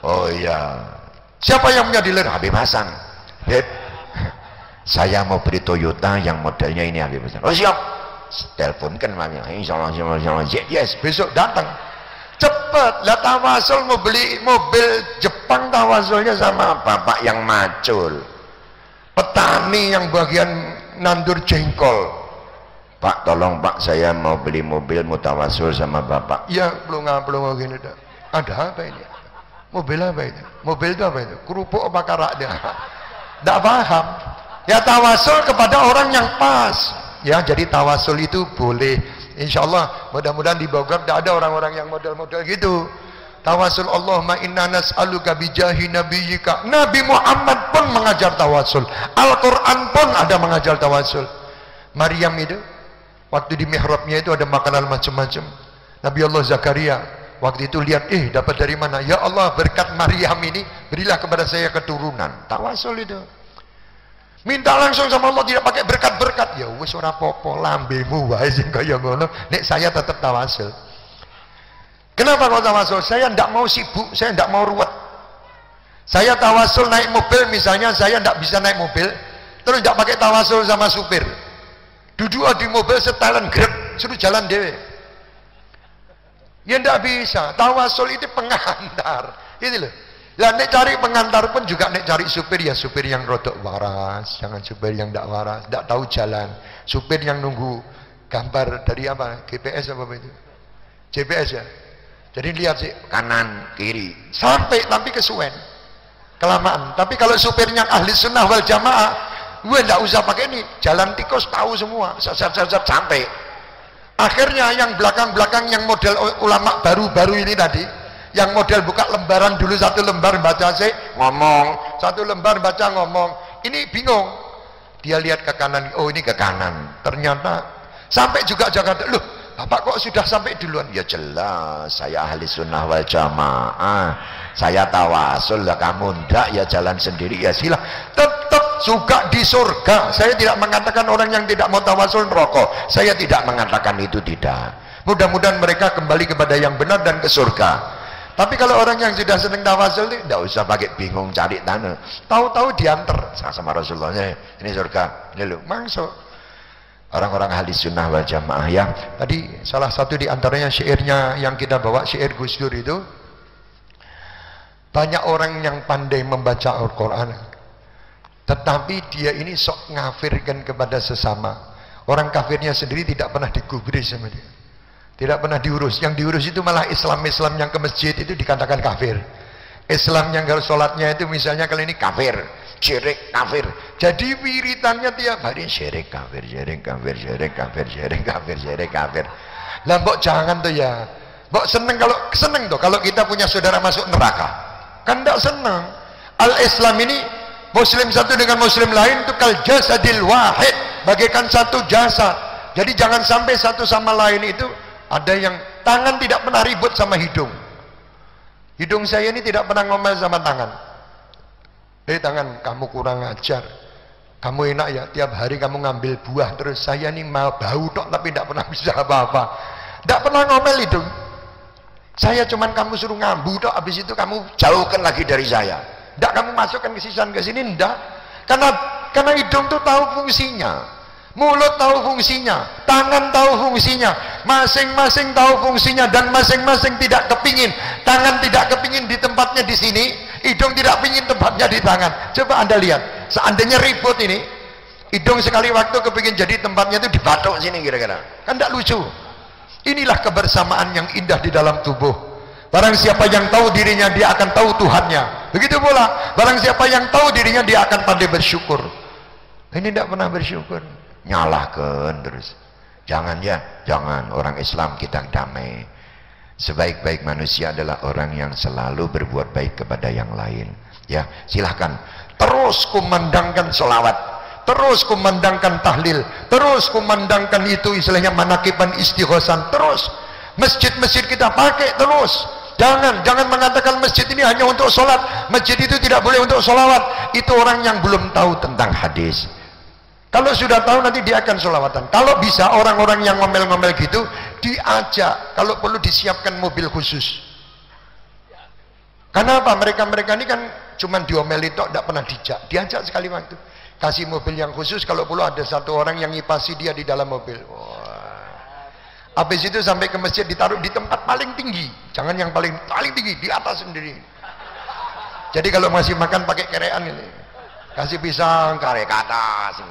Oh iya. Siapa yang punya dealer? Habib Hasan. Habib, saya mau beli Toyota yang modelnya ini Habib Hasan. Oh siap. Teleponkan mamanya. Insyaallah. Yes, besok datang. Cepat. Lah tawasul mau beli mobil Jepang, tawasulnya sama bapak yang macul. Petani yang bagian nandur jengkol. Pak, tolong Pak, saya mau beli mobil, mau tawasul sama bapak. Ya, belum gini dah. Ada apa ini? Mobil apa itu? Mobil itu apa itu? Kerupuk apa karak dia? Tidak paham. Ya tawasul kepada orang yang pas. Ya, jadi tawasul itu boleh. Insya Allah mudah-mudahan di Bogor tidak ada orang-orang yang model-model gitu. Tawasul, Allahumma inna nas'aluka bijahi nabiyyika. Nabi Muhammad pun mengajar tawasul. Al-Quran pun ada mengajar tawasul. Maryam itu waktu di mihrabnya itu ada makanan macam-macam. Nabi Allah Zakaria waktu itu lihat, dapat dari mana? Ya Allah, berkat Maryam ini berilah kepada saya keturunan. Tawasul itu. Minta langsung sama Allah, tidak pakai berkat-berkat. Ya wis ora apa-apa, lambemu wae sing kaya ngono. Nek saya tetap tawasul. Kenapa kau tawasul? Saya tidak mau sibuk, saya tidak mau ruwet. Saya tawasul naik mobil misalnya, saya tidak bisa naik mobil, terus tidak pakai tawasul sama supir. Duduk di mobil setelan grek, suruh jalan dewe. Ya tidak bisa. Tawasul itu pengantar. Itu loh. Lah nek cari pengantar pun juga nek cari supir ya supir yang rodok waras, jangan supir yang tidak waras, tidak tahu jalan. Supir yang nunggu gambar dari apa? GPS apa itu? GPS ya. Jadi lihat sih kanan kiri sampai tapi kesuwen. Kelamaan. Tapi kalau supirnya ahli sunnah wal jamaah, gue tidak usah pakai ini, jalan tikus tahu semua, sampai. Akhirnya yang belakang-belakang yang model ulama baru-baru ini tadi, yang model buka lembaran dulu satu lembar baca sih ngomong, satu lembar baca ngomong, ini bingung. Dia lihat ke kanan, oh ini ke kanan. Ternyata sampai juga Jakarta, loh Bapak kok sudah sampai duluan? Ya jelas, saya ahli sunnah wal jamaah, saya tawasul lah, kamu ndak ya jalan sendiri ya sila. Tetap juga di surga. Saya tidak mengatakan orang yang tidak mau tawasul neraka. Saya tidak mengatakan itu, tidak. Mudah-mudahan mereka kembali kepada yang benar dan ke surga. Tapi kalau orang yang sudah senang tawasul ini tidak usah pakai bingung cari tanah. Tahu-tahu diantar sama Rasulullah, ini surga, ini loh, masuk. Orang-orang ahli sunnah wal jamaah ya. Tadi salah satu di antaranya syairnya yang kita bawa, syair Gus Dur itu. Banyak orang yang pandai membaca Al-Quran, tetapi dia ini sok ngafirkan kepada sesama. Orang kafirnya sendiri tidak pernah digubris sama dia. Tidak pernah diurus. Yang diurus itu malah Islam yang ke masjid itu dikatakan kafir. Islam yang harus sholatnya itu misalnya kali ini kafir, syirik kafir. Jadi wiritannya tiap hari syirik kafir, syirik kafir, syirik kafir, syirik kafir, syirik kafir. Lah mbok jangan tuh ya. Mbok seneng kalau kita punya saudara masuk neraka. Kan enggak seneng. Al-Islam ini muslim satu dengan muslim lain itu kal jasadil wahid, bagaikan satu jasad. Jadi jangan sampai satu sama lain itu ada yang tangan tidak pernah ribut sama hidung. Hidung saya ini tidak pernah ngomel sama tangan. Tangan, kamu kurang ajar. Kamu enak ya, tiap hari kamu ngambil buah terus. Saya ini mau bau tok tapi tidak pernah bisa apa-apa. Tidak pernah ngomel hidung. Saya cuman kamu suruh ngambu tok, habis itu kamu jauhkan lagi dari saya. Tidak kamu masukkan ke sini, tidak. Karena hidung tuh tahu fungsinya. Mulut tahu fungsinya, tangan tahu fungsinya, masing-masing tahu fungsinya, dan masing-masing tidak kepingin. Tangan tidak kepingin di tempatnya di sini, hidung tidak pingin tempatnya di tangan. Coba Anda lihat, seandainya ribut ini, hidung sekali waktu kepingin jadi tempatnya itu di batok sini kira-kira, kan tidak lucu. Inilah kebersamaan yang indah di dalam tubuh. Barang siapa yang tahu dirinya, dia akan tahu Tuhannya. Begitu pula, barang siapa yang tahu dirinya, dia akan pandai bersyukur. Ini tidak pernah bersyukur. Nyalahkan terus. Jangan ya, jangan. Orang Islam kita damai. Sebaik-baik manusia adalah orang yang selalu berbuat baik kepada yang lain. Ya, silahkan terus kumandangkan sholawat, terus kumandangkan tahlil, terus kumandangkan itu istilahnya manakiban istighosan, terus masjid-masjid kita pakai terus. Jangan mengatakan masjid ini hanya untuk sholat, masjid itu tidak boleh untuk sholawat. Itu orang yang belum tahu tentang hadis. Kalau sudah tahu nanti dia akan sholawatan. Kalau bisa orang-orang yang ngomel-ngomel gitu diajak, kalau perlu disiapkan mobil khusus. Karena apa? Mereka ini kan cuma diomeli tok, tidak pernah diajak sekali waktu. Kasih mobil yang khusus, kalau perlu ada satu orang yang ngipasi dia di dalam mobil. Wah. Habis itu sampai ke masjid ditaruh di tempat paling tinggi. Jangan yang paling tinggi, di atas sendiri. Jadi kalau masih makan pakai kerean ini, kasih pisang kare ke atas.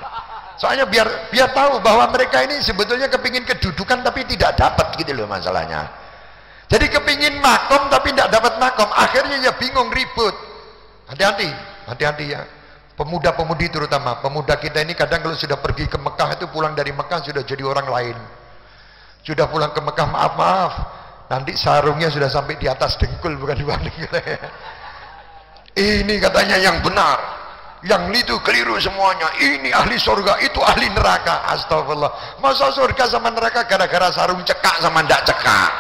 Soalnya biar tahu bahwa mereka ini sebetulnya kepingin kedudukan tapi tidak dapat gitu loh masalahnya. Jadi kepingin makom tapi tidak dapat makom, akhirnya ya bingung, ribut. Hati-hati ya. Pemuda-pemudi terutama, pemuda kita ini kadang kalau sudah pergi ke Mekah itu pulang dari Mekah sudah jadi orang lain. Sudah pulang ke Mekah, maaf, nanti sarungnya sudah sampai di atas dengkul, bukan di bawah dengkul. Ini katanya yang benar. Yang itu keliru semuanya. Ini ahli surga, itu ahli neraka. Astagfirullah. Masa surga sama neraka gara-gara sarung cekak sama ndak cekak?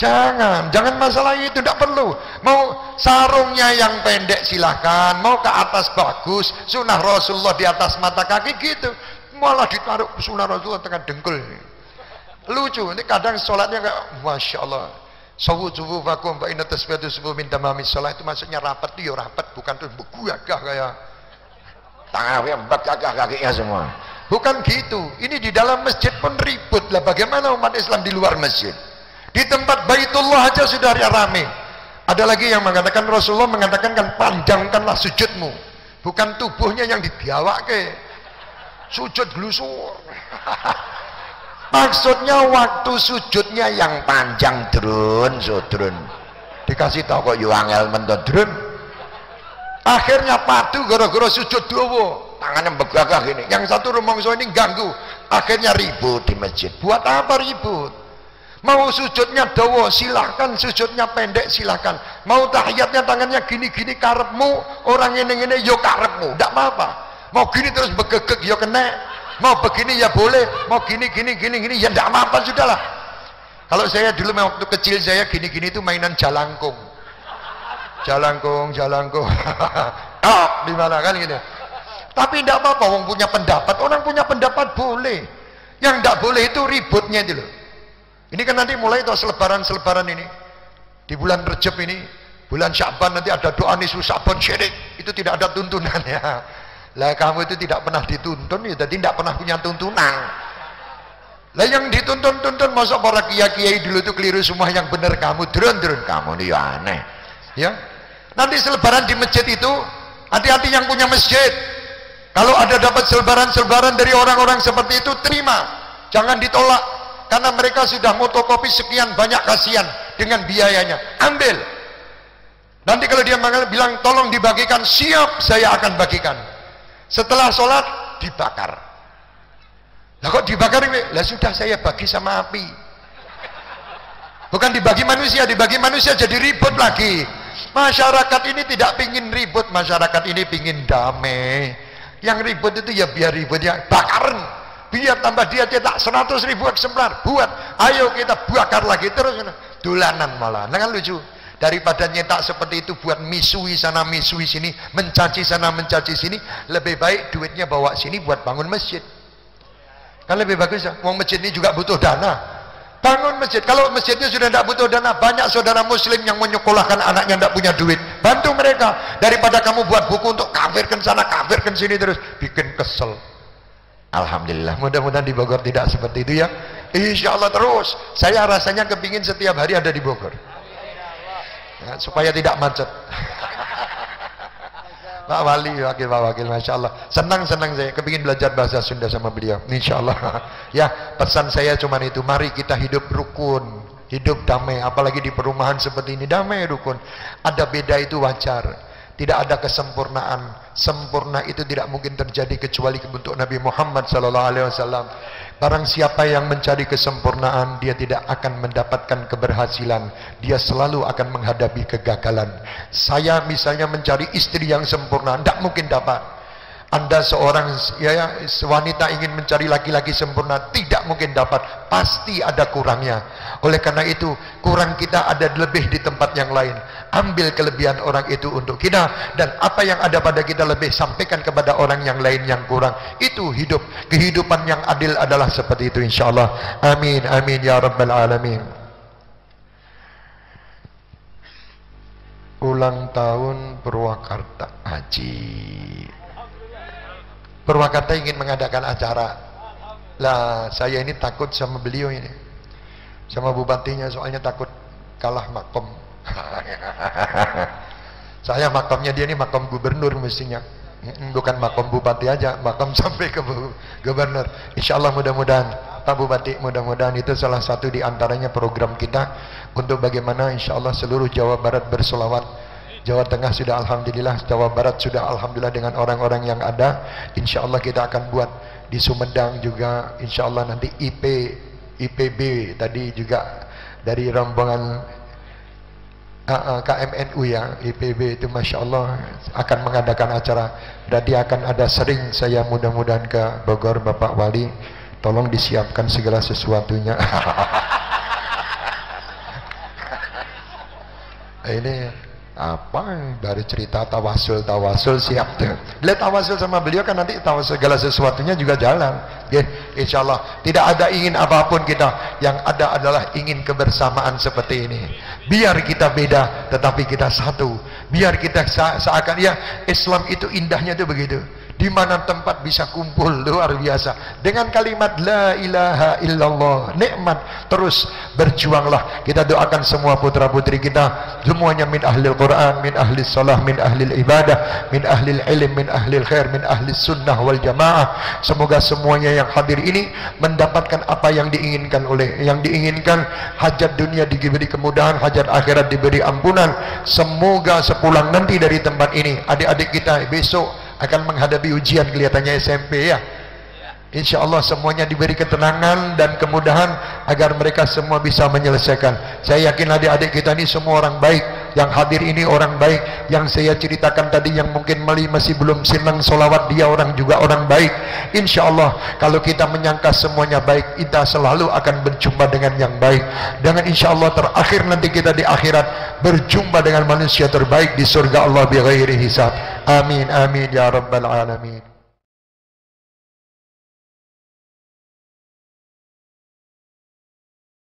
Jangan masalah itu, tidak perlu. Mau sarungnya yang pendek silahkan, mau ke atas bagus. Sunnah Rasulullah di atas mata kaki gitu. Malah ditaruh sunnah Rasulullah tengah dengkul. Lucu. Ini kadang sholatnya kayak Masya Allah. Sawu vakum fa inna tasbihatu subuh min tamamis shalah, itu maksudnya rapat itu ya rapat, bukan tuh gagah kayak tangannya gagah kakinya semua. Bukan gitu. Ini di dalam masjid pun ribut lah. Bagaimana umat Islam di luar masjid? Di tempat Baitullah aja sudah rame. Ada lagi yang mengatakan, Rasulullah mengatakan kan panjangkanlah sujudmu, bukan tubuhnya yang dibiawak ke sujud glusur. Maksudnya waktu sujudnya yang panjang drun. Dikasih tahu kok angel mentah drun. Akhirnya padu gara-gara sujud dowo, tangannya begagah gini. Yang satu rumongso ini ganggu. Akhirnya ribut di masjid. Buat apa ribut? Mau sujudnya dowo silahkan, sujudnya pendek silahkan. Mau tahiyatnya tangannya gini-gini karepmu, orang ini yo karepmu, tidak apa-apa. Mau gini terus begegek yo kena. Mau begini ya boleh, mau gini ya tidak apa-apa, sudahlah. Kalau saya dulu waktu kecil saya gini-gini itu mainan jalangkung. Di mana kan gitu. Tapi tidak apa-apa, orang punya pendapat, orang punya pendapat boleh. Yang tidak boleh itu ributnya itu loh. Ini kan nanti mulai tuh selebaran ini. Di bulan Rejab ini, bulan Sya'ban nanti ada doa nisfu Sya'ban syirik. Itu tidak ada tuntunannya. Lah kamu itu tidak pernah dituntun, ya jadi tidak pernah punya tuntunan. Lah yang dituntun masa para kiai dulu itu keliru semua, yang benar kamu drun kamu nih ya aneh. Ya. Nanti selebaran di masjid itu, hati-hati yang punya masjid. Kalau ada dapat selebaran dari orang-orang seperti itu, terima. Jangan ditolak. karena mereka sudah fotokopi sekian banyak, kasihan dengan biayanya. Ambil. Nanti kalau dia bilang tolong dibagikan, siap, saya akan bagikan. Setelah sholat dibakar. Lah kok dibakar? Lah sudah saya bagi sama api. Bukan dibagi manusia jadi ribut lagi. Masyarakat ini tidak pingin ribut, masyarakat ini pingin damai. Yang ribut itu ya biar ribut, ya bakaran. Biar tambah dia cetak 100.000 eksemplar, buat. Ayo kita bakar lagi terus. Dolanan malah. Nah kan lucu. Daripada nyetak seperti itu buat misui sana misui sini, mencaci sana mencaci sini, lebih baik duitnya bawa sini buat bangun masjid. Kan lebih bagus ya. Wong masjid ini juga butuh dana. Bangun masjid. Kalau masjidnya sudah tidak butuh dana, banyak saudara muslim yang menyekolahkan anaknya tidak punya duit. Bantu mereka. Daripada kamu buat buku untuk kafirkan sana kafirkan sini terus, bikin kesel. Alhamdulillah, mudah-mudahan di Bogor tidak seperti itu ya. Insya Allah terus. Saya rasanya kepingin setiap hari ada di Bogor. Ya, supaya tidak macet. Pak Wali, Pak Wakil, Masya Allah. Senang saya, kepingin belajar bahasa Sunda sama beliau. Insya Allah. Ya, pesan saya cuma itu. Mari kita hidup rukun, hidup damai. Apalagi di perumahan seperti ini, damai rukun. Ada beda itu wajar. Tidak ada kesempurnaan. Sempurna itu tidak mungkin terjadi kecuali bentuk Nabi Muhammad SAW. Barang siapa yang mencari kesempurnaan, dia tidak akan mendapatkan keberhasilan. Dia selalu akan menghadapi kegagalan. Saya misalnya mencari istri yang sempurna, tidak mungkin dapat. Anda seorang wanita ingin mencari laki-laki sempurna, tidak mungkin dapat. Pasti ada kurangnya. Oleh karena itu, kurang kita ada lebih di tempat yang lain. Ambil kelebihan orang itu untuk kita, dan apa yang ada pada kita lebih, sampaikan kepada orang yang lain yang kurang. Itu hidup. Kehidupan yang adil adalah seperti itu, insyaallah. Amin, amin ya rabbal alamin. Ulang tahun Purwakarta Haji. Purwakarta ingin mengadakan acara. Lah, saya ini takut sama beliau ini, sama bupatinya, soalnya takut kalah makom. Saya makomnya dia ini makom gubernur mestinya, bukan makom bupati aja, makom sampai ke gubernur. Insya Allah mudah-mudahan Pak Bupati, mudah-mudahan itu salah satu di antaranya program kita untuk bagaimana insya Allah seluruh Jawa Barat bersolawat. Jawa Tengah sudah alhamdulillah, Jawa Barat sudah alhamdulillah dengan orang-orang yang ada. Insya Allah kita akan buat di Sumedang juga. Insya Allah nanti IPB tadi juga dari rombongan KMNU ya, IPB itu Masya Allah akan mengadakan acara. Berarti akan ada sering saya mudah-mudahan ke Bogor. Bapak Wali, tolong disiapkan segala sesuatunya. Ini apa baru cerita tawasul siap tuh. Lihat tawasul sama beliau kan nanti tawasul segala sesuatunya juga jalan. Ya, insya Allah tidak ada ingin apapun kita, yang ada adalah ingin kebersamaan seperti ini. Biar kita beda tetapi kita satu. Biar kita seakan ya Islam itu indahnya tuh begitu. Di mana tempat bisa kumpul luar biasa dengan kalimat la ilaha illallah, nikmat. Terus berjuanglah. Kita doakan semua putra putri kita semuanya min ahlil Quran, min ahlil salah, min ahlil ibadah, min ahlil ilm, min ahlil khair, min ahlil sunnah wal jamaah. Semoga semuanya yang hadir ini mendapatkan apa yang diinginkan hajat dunia diberi kemudahan, hajat akhirat diberi ampunan. Semoga sepulang nanti dari tempat ini adik-adik kita besok akan menghadapi ujian, kelihatannya SMP ya. Insya Allah semuanya diberi ketenangan dan kemudahan agar mereka semua bisa menyelesaikan. Saya yakin adik-adik kita ini semua orang baik. Yang hadir ini orang baik. Yang saya ceritakan tadi yang mungkin masih belum senang solawat, dia juga orang baik. Insya Allah kalau kita menyangka semuanya baik, kita selalu akan berjumpa dengan yang baik. Dengan insya Allah terakhir nanti kita di akhirat berjumpa dengan manusia terbaik di surga Allah bi ghairi hisab. Amin amin ya rabbal alamin.